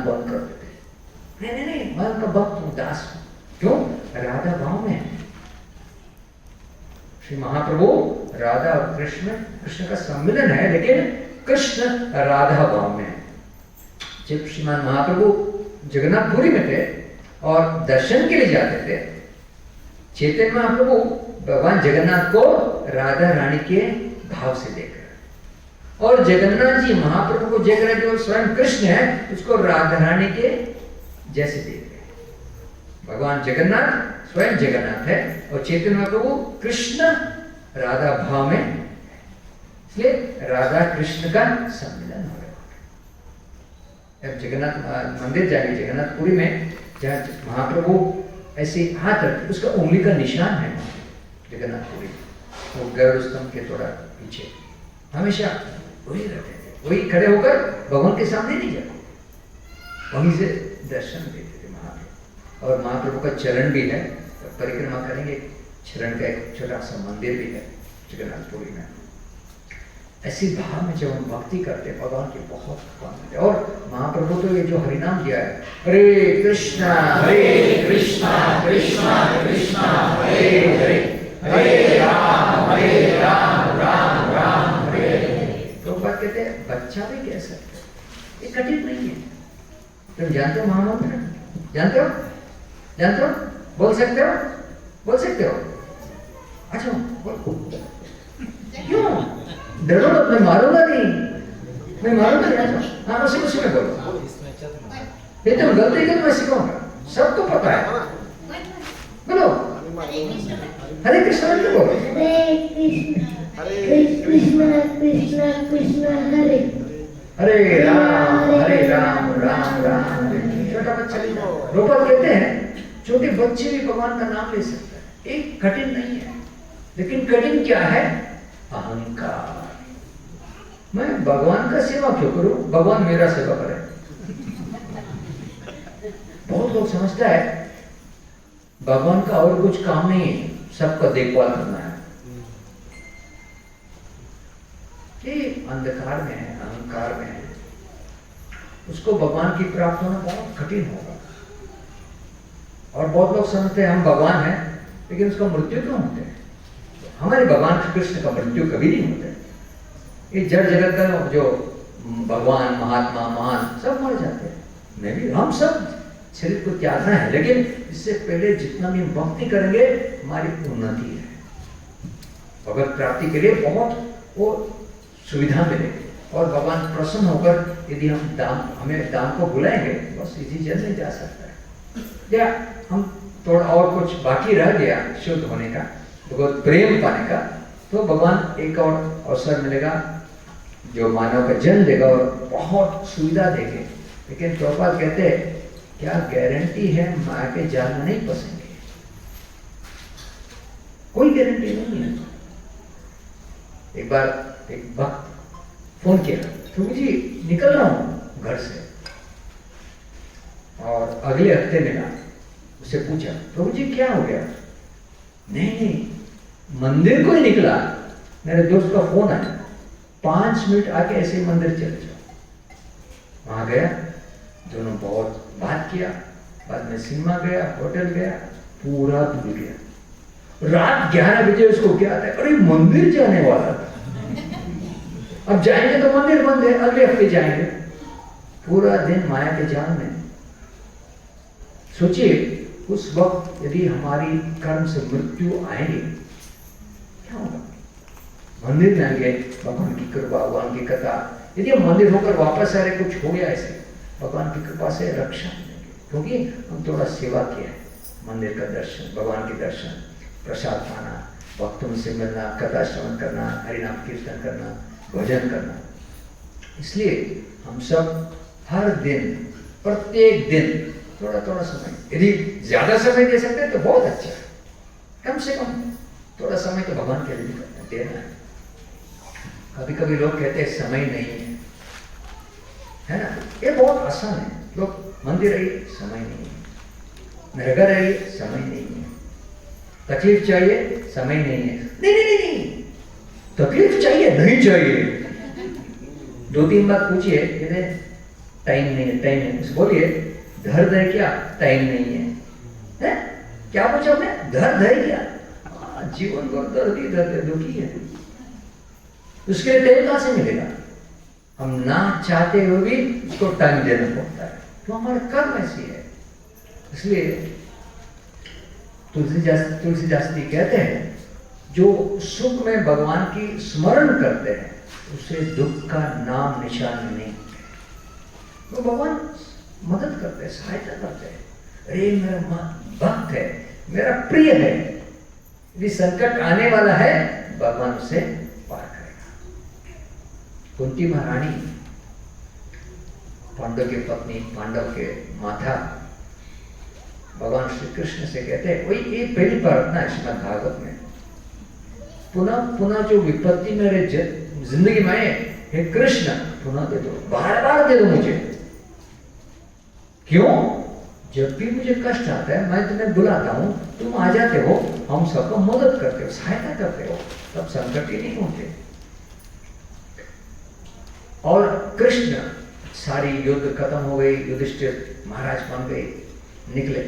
बंद कर देते। नहीं, मैं उनका भक्त हूं, दास हूं। क्यों? राधा भाव में। श्री महाप्रभु राधा और कृष्ण का सम्मिलन है, लेकिन कृष्ण राधा भाव में। जब श्रीमान महाप्रभु जगन्नाथपुरी में थे और दर्शन के लिए जाते थे, चैतन्य महाप्रभु भगवान जगन्नाथ को राधा रानी के भाव से देख रहे, और जगन्नाथ जी महाप्रभु को देख रहे जो स्वयं कृष्ण है उसको राधा रानी के जैसे देख रहे। भगवान जगन्नाथ स्वयं जगन्नाथ है और चैतन्य महाप्रभु कृष्ण राधा भाव में, इसलिए राधा कृष्ण का सम्मिलन हो रहा है। अब जगन्नाथ मंदिर जाएंगे जगन्नाथपुरी में, जहाँ महाप्रभु ऐसे हाथ रखते, उसका उंगली का निशान है जगन्नाथपुरी, वो गरुड़ स्तंभ के थोड़ा पीछे हमेशा वही रहते थे, वही खड़े होकर भगवान के सामने नहीं जाते, वहीं से दर्शन देते थे महाप्रभु। और महाप्रभु का चरण भी है, परिक्रमा करेंगे, चरण का एक छोटा सा मंदिर भी है जगन्नाथपुरी में। ऐसी भाव में जब हम भक्ति करते हैं भगवान के बहुत आनंद है। और महाप्रभु तो ये जो हरिनाम दिया है, हरे कृष्णा कृष्णा कृष्णा हरे हरे, हरे राम राम राम हरे हरे। तो बात कहते हैं बच्चा भी कह सकते, ये कठिन नहीं है। तुम जानते हो महामंत्र? जानते हो? बोल सकते हो? अच्छा बोल। क्यों डरो? मैं मारूंगा नहीं। हाँ उसी में बोलो। ये तुम गलती कर, मैं सिखाऊंगा, सबको पता है। बोलो हरे कृष्ण बोलो। हरे कृष्ण कृष्ण कृष्ण हरे हरे राम राम राम। छोटा बच्चा रूपक कहते हैं छोटे बच्चे भी भगवान का नाम ले सकते हैं, एक कठिन नहीं है। लेकिन कठिन क्या है? अहंकार। मैं भगवान का सेवा क्यों करूं, भगवान मेरा सेवा करे। बहुत लोग समझता है भगवान का और कुछ काम नहीं है, सबका देखभाल करना है। ये अंधकार में है, अहंकार में है, उसको भगवान की प्राप्त होना बहुत कठिन होगा। और बहुत लोग समझते हैं हम भगवान हैं, लेकिन उसका मृत्यु क्यों होते हैं? हमारे भगवान कृष्ण का मृत्यु कभी नहीं होता। ये जड़ जगत का जो भगवान महात्मा महान सब मर जाते हैं, मैं भी, हम सब शरीर को त्यागना है, लेकिन इससे पहले जितना भी हम भक्ति करेंगे हमारी उन्नति है। भगवत प्राप्ति के लिए बहुत वो सुविधा मिलेगी और भगवान प्रसन्न होकर यदि हम हमें दाम को बुलाएंगे बस इसी जन नहीं जा सकता है। या हम थोड़ा और कुछ बाकी रह गया शुद्ध होने का, भगवत प्रेम पाने का, तो भगवान एक और अवसर मिलेगा जो मानव का जन्म देगा और बहुत सुविधा देंगे। लेकिन प्रभुपाद कहते हैं क्या गारंटी है माँ के जाल में नहीं फंसेंगे? कोई गारंटी नहीं है। एक बार एक वक्त फोन किया, प्रभु जी निकल रहा हूं घर से, और अगले हफ्ते मिला, उससे पूछा प्रभु जी क्या हो गया? नहीं मंदिर को ही निकला, मेरे दोस्त का फोन आया, 5 मिनट आके ऐसे ही मंदिर चले जाओ। वहां गया, दोनों बहुत बात किया, बाद में सिनेमा गया, होटल गया, पूरा भूल गया। रात 11 बजे उसको क्या आता है, अरे मंदिर जाने वाला था, अब जाएंगे तो मंदिर बंद है, अगले हफ्ते जाएंगे। पूरा दिन माया के जाल में। सोचिए उस वक्त यदि हमारी कर्म से मृत्यु आएंगे क्या होगा? मंदिर में आएंगे, भगवान की कृपा, भगवान की कथा, यदि हम मंदिर होकर वापस आ रहे, कुछ हो गया ऐसे, भगवान की कृपा से रक्षा मिलेगी, क्योंकि हम थोड़ा सेवा किया है। मंदिर का दर्शन, भगवान के दर्शन, प्रसाद खाना, भक्तों से मिलना, कथा श्रवण करना, हरिनाम कीर्तन करना, भजन करना। इसलिए हम सब हर दिन, प्रत्येक दिन थोड़ा थोड़ा समय, यदि ज्यादा समय दे सकते हैं तो बहुत अच्छा है, कम से कम थोड़ा समय तो भगवान के लिए देना है। कभी कभी लोग कहते हैं समय नहीं है ना, ये बहुत आसान है। लोग मंदिर आइए, समय नहीं है, मेरे घर आइए, समय नहीं है, तकलीफ चाहिए, समय नहीं है, नहीं नहीं नहीं नहीं, तकलीफ चाहिए, नहीं चाहिए, 2-3 बार पूछिए, कहते टाइम नहीं है, टाइम नहीं, बोलिए दर्द है क्या? टाइम नहीं है, क्या पूछा आपने? दर्द है क्या? जीवन को दर्द ही दर्द है, दुखी है, उसके लिए टाइम कहां से मिलेगा? हम ना चाहते हुए भी उसको टाइम देना पड़ता है, तो हमारा कर्म ऐसी है। इसलिए तुलसीदास जी कहते हैं, जो सुख में भगवान की स्मरण करते हैं उसे दुख का नाम निशान नहीं। तो भगवान मदद करते हैं, सहायता करते हैं। अरे मेरा भक्त है, मेरा प्रिय है, यदि संकट आने वाला है भगवान उसे पार करेगा। कुंती महारानी, पांडव की पत्नी, पांडव के माता, भगवान श्री कृष्ण से कहते हैं, वही ये पहली प्रार्थना है श्रीमद् भागवत में, पुनः पुनः जो विपत्ति मेरे जिंदगी में है, हे कृष्ण पुनः दे दो, बार बार दे दो मुझे। क्यों? जब भी मुझे कष्ट आता है मैं तुम्हें बुलाता हूं, तुम आ जाते हो, हम सबको मदद करते हो, सहायता करते हो, तब संकट ही नहीं होते। और कृष्ण, सारी युद्ध खत्म हो गई, युधिष्ठिर महाराज बन गए, निकले,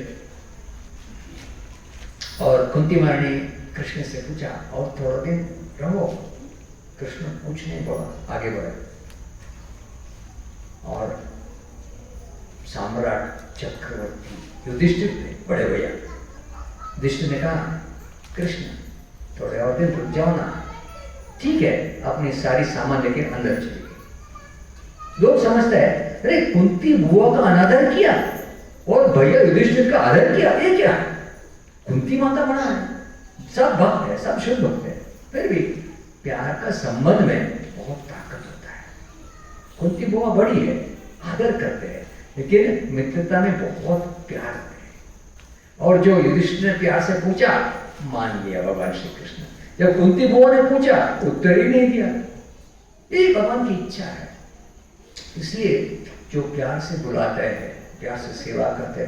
और कुंती महारानी कृष्ण से पूछा और थोड़ा दिन रहो। कृष्ण कुछ नहीं बोला, आगे बढ़े, और सम्राट चक्रवर्ती युधिष्ठिर थे, बड़े भैया, युधिष्ठिर ने कहा कृष्ण थोड़े और दिन रुक जाओ ना। ठीक है, अपनी सारी सामान लेके अंदर चले गए। लोग समझते हैं अरे कुंती बुआ का अनादर किया और भैया युधिष्ठिर का आदर किया, ये क्या है? कुंती माता बना है, सब भक्त है, सब शुद्ध भक्त है, फिर भी प्यार का संबंध में बहुत ताकत होता है। कुंती बुआ बड़ी है, आदर करते हैं, लेकिन मित्रता में बहुत प्यार है। और जो युधिष्ठिर ने प्यार से पूछा, मान लिया भगवान श्री कृष्ण। जब कुंती बुआ ने पूछा, उत्तर ही नहीं दिया। ये भगवान की इच्छा है। इसलिए जो प्यार से बुलाता है, प्यार से सेवा करता है,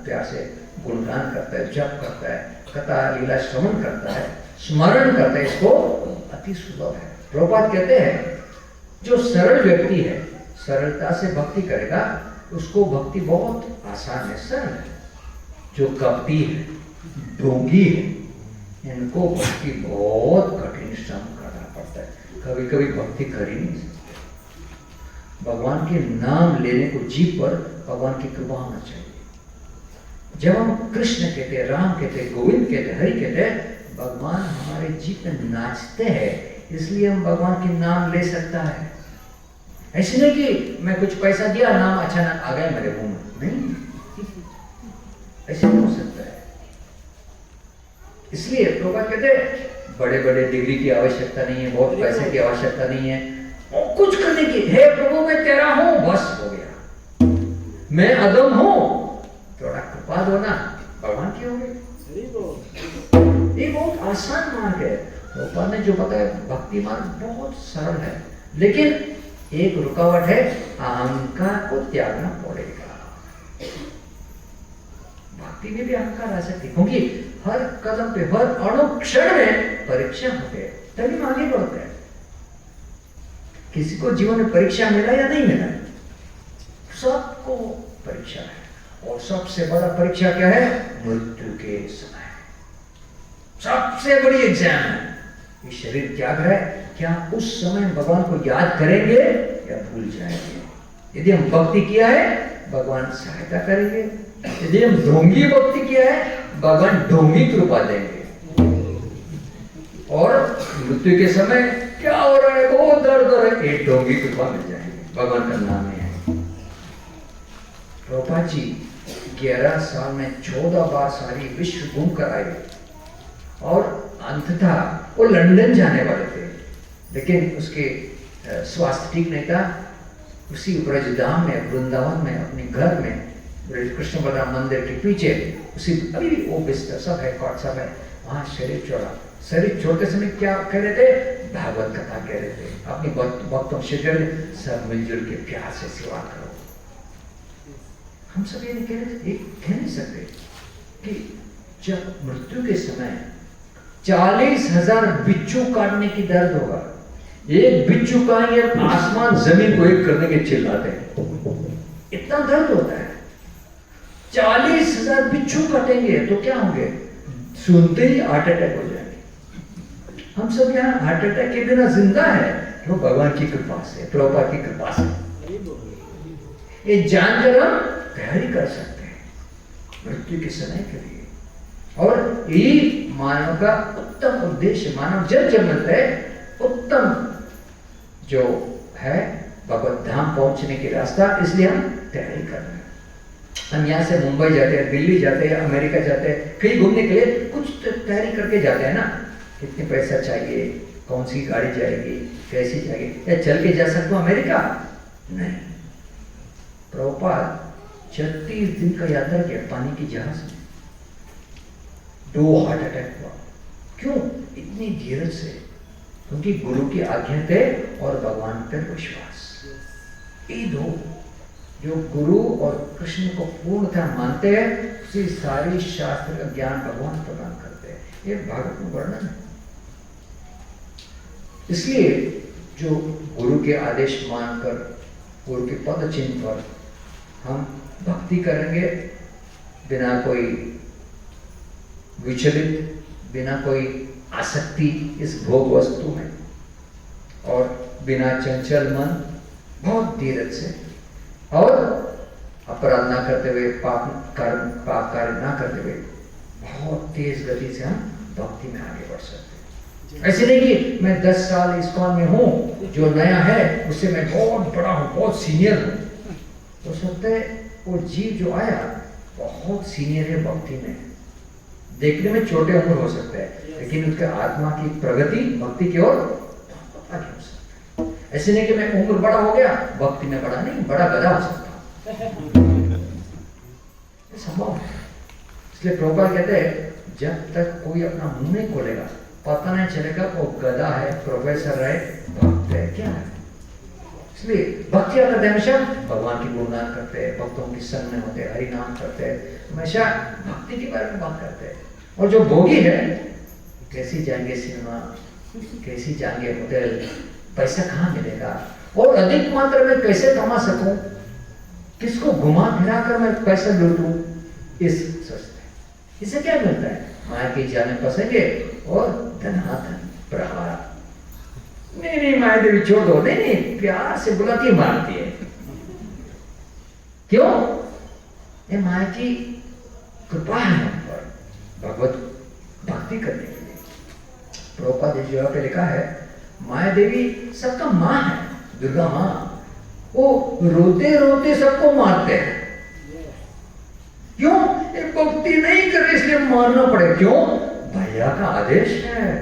प्यार से गुणगान करता है, जप करता है, कथा लीला श्रवण करता है, स्मरण करता है, इसको अति सुलभ है। प्रभुपाद कहते हैं, जो सरल व्यक्ति है, सरलता से भक्ति करेगा, उसको भक्ति बहुत आसान है, सरल है। जो कपटी है, ढोंगी है, इनको भक्ति बहुत कठिन श्रम करना पड़ता है, कभी कभी भक्ति कर ही नहीं सकते। भगवान के नाम लेने को जीभ पर भगवान की कृपा होना चाहिए। जब हम कृष्ण कहते हैं, राम कहते हैं, गोविंद कहते हैं, हरि कहते हैं, भगवान हमारे जीभ में नाचते हैं, इसलिए हम भगवान के नाम ले सकता है। ऐसे नहीं कि मैं कुछ पैसा दिया, नाम अचानक आ गया मेरे मुंह में, नहीं, ऐसे नहीं हो सकता है। इसलिए प्रभुपाद कहते हैं, बड़े बड़े डिग्री की आवश्यकता नहीं है, बहुत पैसे की आवश्यकता नहीं है, और कुछ करने की, हे प्रभु मैं तेरा हूं, बस हो गया। मैं अदम हूं, थोड़ा कृपा दो ना, भगवान की हो गई। ये बहुत आसान मार्ग है। ऊपर ने जो बताया भक्ति मार्ग बहुत सरल है, लेकिन एक रुकावट है, अहंकार को त्यागना पड़ेगा। भक्ति में भी अहंकार आ सकती है, क्योंकि हर कदम पे, हर अनुक्षण में परीक्षा होते हैं, तभी हम आगे बढ़ते हैं। किसी को जीवन में परीक्षा मिला या नहीं मिला, सबको परीक्षा है। और सबसे बड़ा परीक्षा क्या है? मृत्यु के समय सबसे बड़ी एग्जाम है। ये शरीर त्याग रहा है, क्या उस समय भगवान को याद करेंगे या भूल जाएंगे? यदि हम भक्ति किया है, भगवान सहायता करेंगे। यदि हम ढोंगी भक्ति किया है, भगवान ढोंगी कृपा देंगे। और मृत्यु के समय क्या हो रहा है, बहुत दर्द हो रहा है, एक ढोंगी कृपा मिल जाएंगे, भगवान का नाम है। प्रभुपाद जी 11 साल में 14 बार सारी विश्व घूम कर आए, और अंततः वो लंदन जाने वाले थे, लेकिन उसके स्वास्थ्य ठीक नहीं था। उसी ब्रजधाम में, वृंदावन में, अपने घर में, कृष्ण बलराम मंदिर के पीछे, उसी अभी भी वो बिस्तर सब है, कॉट सब है, वहां शरीर छोड़ा। शरीर छोड़ते समय क्या कह रहे थे? भागवत कथा कह रहे थे। अपनी भक्तों से कह रहे, सब मिलजुल के प्यार से सेवा करो। हम सब ये नहीं कह नहीं सकते कि जब मृत्यु के समय 40,000 बिच्छू काटने की दर्द होगा, एक बिच्छू काटेंगे, आसमान जमीन को एक करने के चिल्लाते हैं, इतना दर्द होता है। 40,000 बिच्छू काटेंगे तो क्या होंगे? सुनते ही हार्ट अटैक हो जाएंगे। हम सब यहाँ हार्ट अटैक के बिना जिंदा है, तो भगवान की कृपा से, प्रभुपाद की कृपा से। ये जानकर हम तैयारी कर सकते हैं मृत्यु के समय के लिए। और यही मानव का उत्तम उद्देश्य, मानव जब मिलता है, उत्तम जो है भगवत धाम पहुंचने की रास्ता, इसलिए हम तैयारी कर रहे हैं। हम यहाँ से मुंबई जाते हैं, दिल्ली जाते हैं, अमेरिका जाते हैं, कहीं घूमने के लिए कुछ तैयारी करके जाते हैं ना। कितने पैसा चाहिए, कौन सी गाड़ी जाएगी, कैसी जाएगी, या चल के जा सकते हो अमेरिका? नहीं। प्रभुपाद 36 दिन का यात्रा किया पानी की जहाज में, 2 हार्ट अटैक हुआ। क्यों? इतनी धीरज से, क्योंकि गुरु की आज्ञा थे और भगवान पर विश्वास। ये दो जो गुरु और कृष्ण को पूर्णतः मानते हैं, उसी सारी शास्त्र का ज्ञान भगवान प्रदान करते हैं। ये भागवत में वर्णन है। इसलिए जो गुरु के आदेश मानकर, गुरु के पद चिन्ह पर हम भक्ति करेंगे, बिना कोई विचलित, बिना कोई आसक्ति इस भोग वस्तु में, और बिना चंचल मन, बहुत धीरज से, और अपराध ना करते हुए, पाप कार्य ना करते हुए, बहुत तेज गति से हम भक्ति में आगे बढ़ सकते हैं। ऐसे नहीं कि मैं 10 साल इस्कॉन में हूँ, जो नया है उससे मैं बहुत बड़ा हूँ, बहुत सीनियर हूँ। तो सोचते वो जीव जो आया बहुत सीनियर है भक्ति में, देखने में छोटे उम्र हो सकता है, लेकिन उसके आत्मा की प्रगति भक्ति की ओर बहुत आगे हो सकता है। ऐसे नहीं कि मैं उम्र बड़ा हो गया, भक्ति में बड़ा नहीं, बड़ा गधा हो सकता संभव है। इसलिए प्रभुपाद कहते हैं, जब तक कोई अपना मुंह नहीं खोलेगा, पता नहीं चलेगा वो गधा है, प्रोफेसर है, भक्त है, क्या है। इसलिए भक्ति करते हमेशा भगवान की गुणगान करते हैं, भक्तों की संग में होते हैं, हरि नाम करते हैं, हमेशा भक्ति के बारे में बात करते हैं। और जो भोगी है, कैसी जाएंगे सिनेमा, कैसी जाएंगे होटल, पैसा कहाँ मिलेगा, और अधिक मात्रा में कैसे कमा सकूं, किसको घुमा फिरा कर मैं पैसा लूटूं, इस सोचते हैं। इससे क्या मिलता है? माया की जाने पसेंगे और धनाधन प्रहार। नहीं माया देवी छोड़ दो, नहीं, प्यार से बुलाती मारती है। क्यों? ये माया की कृपा है हम पर, भगवत भक्ति करने के लिए। प्रभुपाद इस जगह पे लिखा है, माया देवी सबका माँ है, दुर्गा माँ। वो रोते रोते सबको मारते हैं। क्यों? ये भक्ति नहीं कर रहे इसलिए मारना पड़े। क्यों? भैया का आदेश है,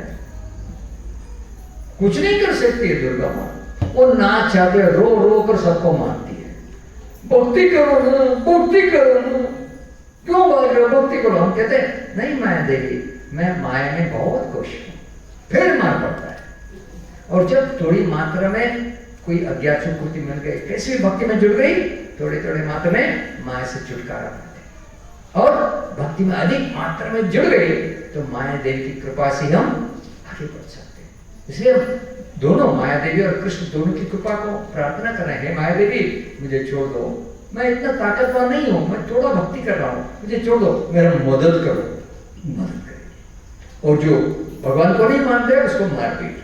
कुछ नहीं कर सकती है दुर्गा माँ। वो ना चाहते रो रो कर सबको मारती है। भक्ति करो ना, भक्ति करो ना, क्यों बोल रहे हो भक्ति करो? हम कहते हैं नहीं माया देवी, मैं माया में बहुत खुश हूँ, फिर मार पड़ता है। और जब थोड़ी मात्रा में कोई अज्ञात सुकृति मिल गई, कैसी भक्ति में जुड़ गई, थोड़े थोड़े मात्रा में माया से छुटकारा पाते। और भक्ति में अधिक मात्रा में जुड़ गई तो माया देवी की कृपा से हम आगे बढ़ सकते हैं। इसलिए हम दोनों, माया देवी और कृष्ण दोनों की कृपा को प्रार्थना कर रहे हैं। माया देवी मुझे छोड़ दो, मैं इतना ताकतवर नहीं हूं, मैं थोड़ा भक्ति कर रहा हूं, मुझे छोड़ दो, मेरा मदद करो। मदद करें। और जो भगवान को नहीं मानते उसको मारपीट,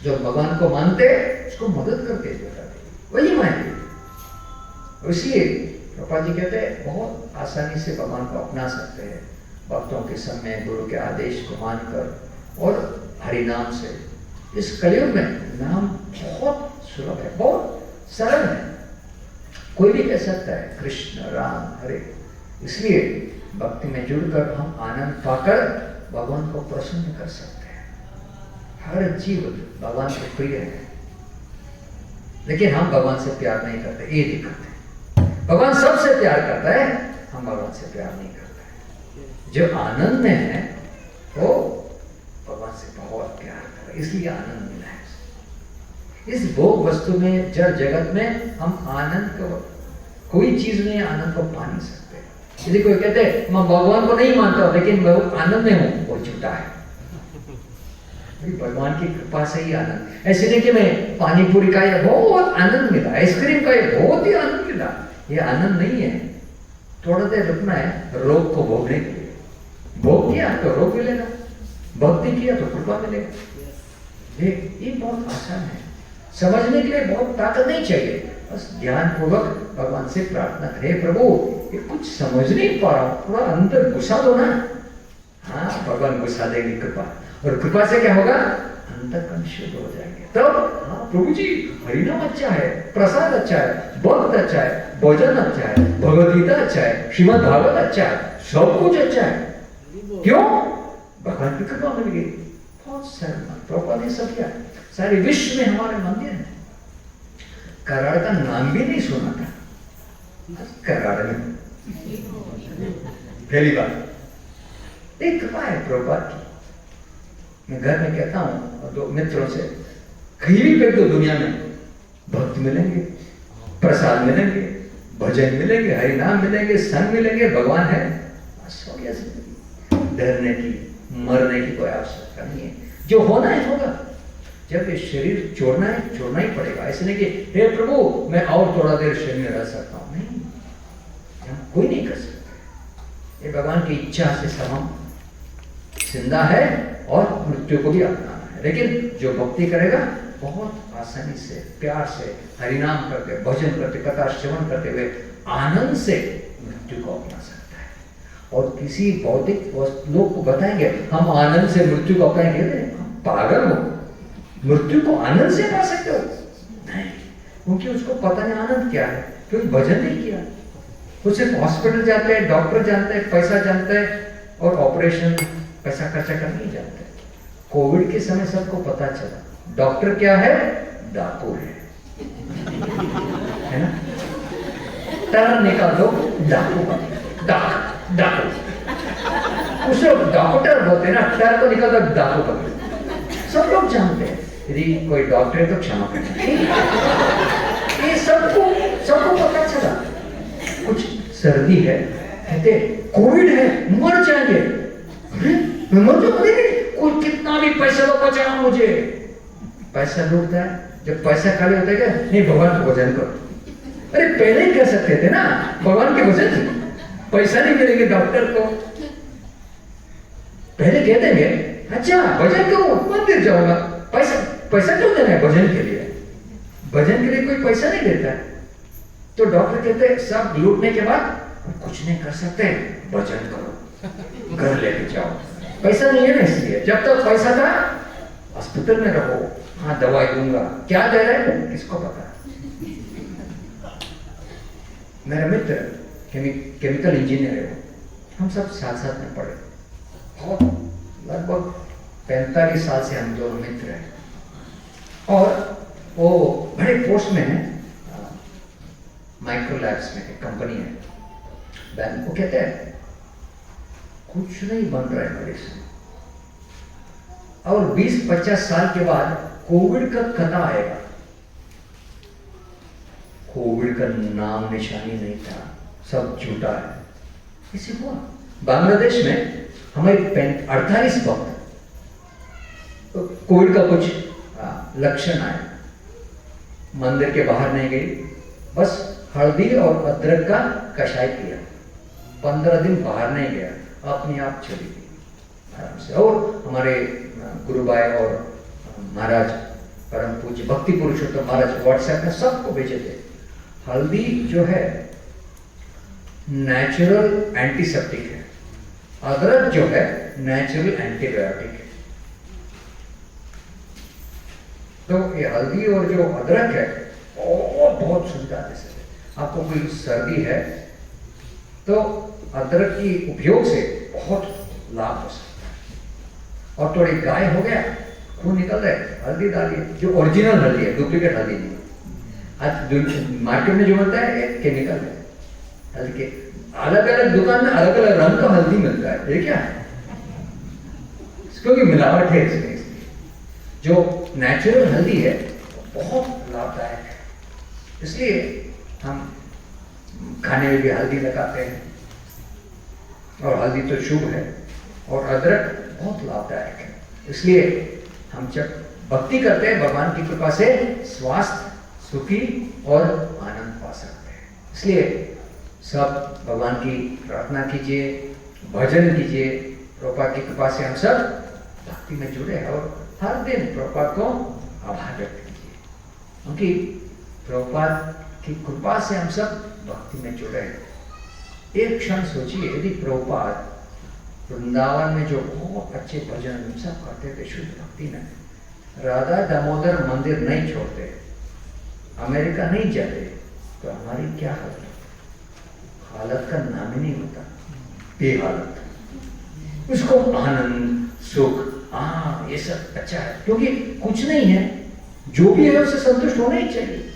जो भगवान को मानते उसको मदद करते वही माया देवी। इसलिए प्रभुपाद जी कहते हैं बहुत आसानी से भगवान को अपना सकते हैं, भक्तों के समय गुरु के आदेश को मानकर और हरि नाम से। इस कलयुग में नाम बहुत सुलभ है, बहुत सरल है, कोई भी कह सकता है कृष्ण राम हरे। इसलिए भक्ति में जुड़कर हम आनंद पाकर भगवान को प्रसन्न कर सकते हैं। हर जीव भगवान को प्रिय है, लेकिन हम भगवान से प्यार नहीं करते, ये दिक्कत है। भगवान सबसे प्यार करता है, हम भगवान से प्यार नहीं करते। जो आनंद में है वो भगवान से बहुत प्यार करता है, इसलिए आनंद मिला है। इस भोग वस्तु में, जड़ जगत में हम आनंद को, कोई चीज में आनंद को पा नहीं सकते। यदि कोई कहते हैं मैं भगवान को नहीं मानता लेकिन मैं आनंद में हूं, वो झूठा है। भगवान की कृपा से ही आनंद। ऐसे नहीं कि मैं पानी पूरी का ये बहुत आनंद मिला, आइसक्रीम का ये बहुत ही आनंद मिला, ये आनंद नहीं है। थोड़ा देर रुकना है रोग को भोगने के लिए। भोग किया तो रोग मिलेगा, भक्ति किया तो कृपा मिलेगा। ये बहुत आसान है, समझने के लिए बहुत ताकत नहीं चाहिए, बस ध्यान पूर्वक भगवान से प्रार्थना करें, प्रभु ये कुछ समझ नहीं पा रहा हूं, थोड़ा अंदर घुसा दो ना। हाँ, भगवान घुसा देंगे कृपा, और कृपा से क्या होगा, अंतःकरण शुद्ध हो जाएंगे। तब हाँ प्रभु जी हरिनाम अच्छा है, प्रसाद अच्छा है, भक्त अच्छा है, भोजन अच्छा है, भगवद गीता अच्छा है, श्रीमद् भागवत अच्छा है, सब कुछ अच्छा है। क्यों? भगवान की कृपा मिल गई। बहुत सरल। प्रभुपाद ने सब किया। सारे विश्व में हमारे मंदिर है। कराड़ का नाम भी नहीं सुना था, कराड़ में पहली बार। एक कृपा है प्रभुपाद की। मैं घर में कहता हूं दो मित्रों से, कहीं भी फेंक दो दुनिया में, भक्त मिलेंगे, प्रसाद मिलेंगे, भजन मिलेंगे, हरि नाम मिलेंगे, संग मिलेंगे, भगवान है। बस हो गया जिंदगी। डरने की, मरने की कोई आवश्यकता नहीं है। जो होना है होगा। जब ये शरीर छोड़ना है, छोड़ना ही पड़ेगा। ऐसे नहीं कि हे प्रभु मैं और थोड़ा देर शरीर में रह सकता हूं, नहीं, कोई नहीं कर सकता। ये भगवान की इच्छा से सब हम जिंदा है और मृत्यु को भी अपनाना है। लेकिन जो भक्ति करेगा बहुत आसानी से, प्यार से, हरिनाम करते, भजन करते, कथा श्रवण करते हुए आनंद से मृत्यु को अपना सकता है। और किसी भौतिक लोग को बताएंगे हम आनंद से मृत्यु को अपनाएंगे, हम पागल हो, मृत्यु को आनंद से पा सकते हो? नहीं, क्योंकि उसको पता नहीं आनंद क्या है, क्योंकि भजन नहीं किया। वो सिर्फ हॉस्पिटल जाते हैं, डॉक्टर जानते हैं, पैसा जानते हैं और ऑपरेशन पैसा खर्चा कर नहीं जानते। कोविड के समय सबको पता चला डॉक्टर क्या है, डाकू है ना। टर निकाल दो, डाकू डाकू उसे डॉक्टर बोलते ना, टर को निकाल दो, डाकू पकड़ो। सब लोग जानते हैं। यदि कोई डॉक्टर है तो क्षमा करना। ये सबको पता चला। कुछ सर्दी है, कहते कोविड है, मर जाएंगे। मैं मर जाऊंगी, कोई कितना भी पैसा लो, बचाओ मुझे। पैसा लूटता है, जब पैसा खाली होता है क्या, नहीं भगवान को भजन करो। अरे पहले ही कह सकते थे ना भगवान के भजन, पैसा नहीं मिलेंगे डॉक्टर को, पहले कह देंगे अच्छा भजन करो, मंदिर जाऊंगा। पैसा क्यों देना है भजन के लिए? भजन के लिए कोई पैसा नहीं देता है। तो डॉक्टर कहते हैं सब लूटने के बाद कुछ नहीं कर सकते, भजन करो, घर लेके जाओ। पैसा नहीं है ना, इसलिए जब तक पैसा था हॉस्पिटल में रहो, हाँ दवाई दूंगा, क्या दे रहे हैं किसको पता। मेरा मित्र केमिकल इंजीनियर है, हम सब साथ में पढ़े, बहुत लगभग 45 साल से हम दोनों मित्र हैं। और वो बड़े पोस्ट में है, माइक्रो लैब्स में एक कंपनी है, वो कहते हैं कुछ नहीं बन रहा है मेडिसिन। और 20-50 साल के बाद कोविड का कथा आएगा, कोविड का नाम निशानी नहीं था, सब झूठा है। इसी हुआ बांग्लादेश में हमारे 48 वक्त कोविड का कुछ लक्षण आए, मंदिर के बाहर नहीं गई, बस हल्दी और अदरक का कषाय किया, 15 दिन बाहर नहीं गया, अपने आप चली गई आराम से। और हमारे गुरु भाई और महाराज परम पूज्य भक्ति पुरुषोत्तम महाराज व्हाट्सएप में सबको भेजे थे, हल्दी जो है नेचुरल एंटीसेप्टिक है, अदरक जो है नेचुरल एंटीबायोटिक है। तो ये हल्दी और जो अदरक है बहुत सुविधा जैसे आपको कोई सर्दी है तो अदरक की उपयोग से बहुत लाभ हो सकता है। और थोड़ी गाय हो गया, खून निकल रहा है, हल्दी डालिए, जो ओरिजिनल हल्दी है, डुप्लीकेट हल्दी नहीं। आज मार्केट में जो मिलता है ये केमिकल है, हल्दी के अलग अलग दुकान में अलग अलग रंग का हल्दी मिलता है, ये क्या है? क्योंकि मिलावट है इसमें। जो नेचुरल हल्दी है बहुत लाभदायक है, इसलिए हम खाने में भी हल्दी लगाते हैं, और हल्दी तो शुभ है, और अदरक बहुत लाभदायक है। इसलिए हम जब भक्ति करते हैं भगवान की कृपा से स्वास्थ्य, सुखी और आनंद पा सकते हैं। इसलिए सब भगवान की प्रार्थना कीजिए, भजन कीजिए, प्रभुपाद की कृपा से हम सब भक्ति में जुड़े हैं, और हर दिन प्रभुपाद को आभार व्यक्त कीजिए, क्योंकि प्रभुपाद की कृपा से हम सब भक्ति में जुड़े हैं। एक क्षण सोचिए, यदि प्रभुपाद वृंदावन में जो बहुत अच्छे भजन सब करते थे शुद्ध भक्ति में, राधा दामोदर मंदिर नहीं छोड़ते, अमेरिका नहीं जाते, तो हमारी क्या हालत? हालत का नाम ही नहीं होता, बेहालत। उसको आनंद, सुख, ये सब अच्छा है, क्योंकि कुछ नहीं है, जो भी है उससे संतुष्ट होना ही चाहिए,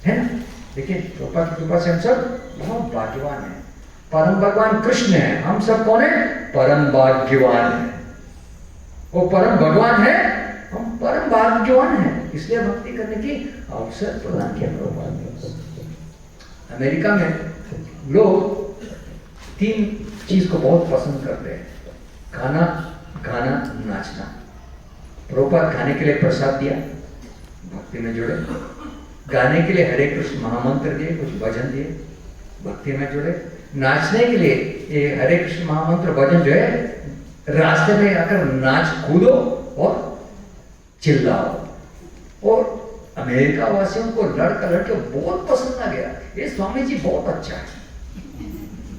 है ना? देखिए प्रभुपाद की कृपा से हम सब बहुत भाग्यवान हैं। परम भगवान कृष्ण है, हम सब कौन है? परम भाग्यवान है। वो परम भगवान है, हम परम भाग्यवान हैं, इसलिए भक्ति करने की अवसर प्रदान किया प्रभुपाद ने। अमेरिका में लोग 3 चीज को बहुत पसंद करते हैं, खाना, गाना, नाचना। प्रभुपाद खाने के लिए प्रसाद दिया, भक्ति में जुड़े, गाने के लिए हरे कृष्ण महामंत्र दिए, कुछ भजन दिए, भक्ति में जुड़े, नाचने के लिए ये हरे कृष्ण महामंत्र भजन जो है रास्ते में आकर नाच कूदो और चिल्लाओ। और अमेरिका वासियों को लड़का लड़के बहुत पसंद आ गया, ये स्वामी जी बहुत अच्छा है।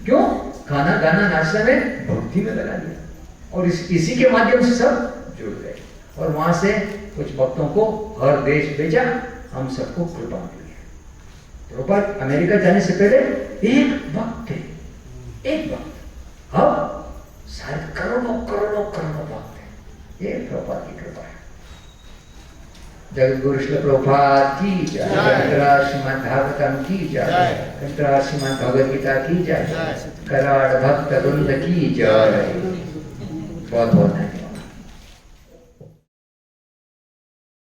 क्यों? खाना गाना नाचने में भक्ति में लगा दिया, और इसी के माध्यम से सब जुड़ गए, और वहां से कुछ भक्तों को हर देश भेजा, हम सबको कृपा मिली है। प्रभुपाद अमेरिका जाने से पहले एक भक्त थे, एक भक्त, अब शायद करोड़ों करोड़ों करोड़ों भक्त थे। ये प्रभुपाद की कृपा है। जगत गुरु श्री प्रभुपाद की जय, श्रीमद् भागवतम की जय, श्रीमद् भगवद गीता की जय, कराड़ भक्त वृंद की जय। बहुत बहुत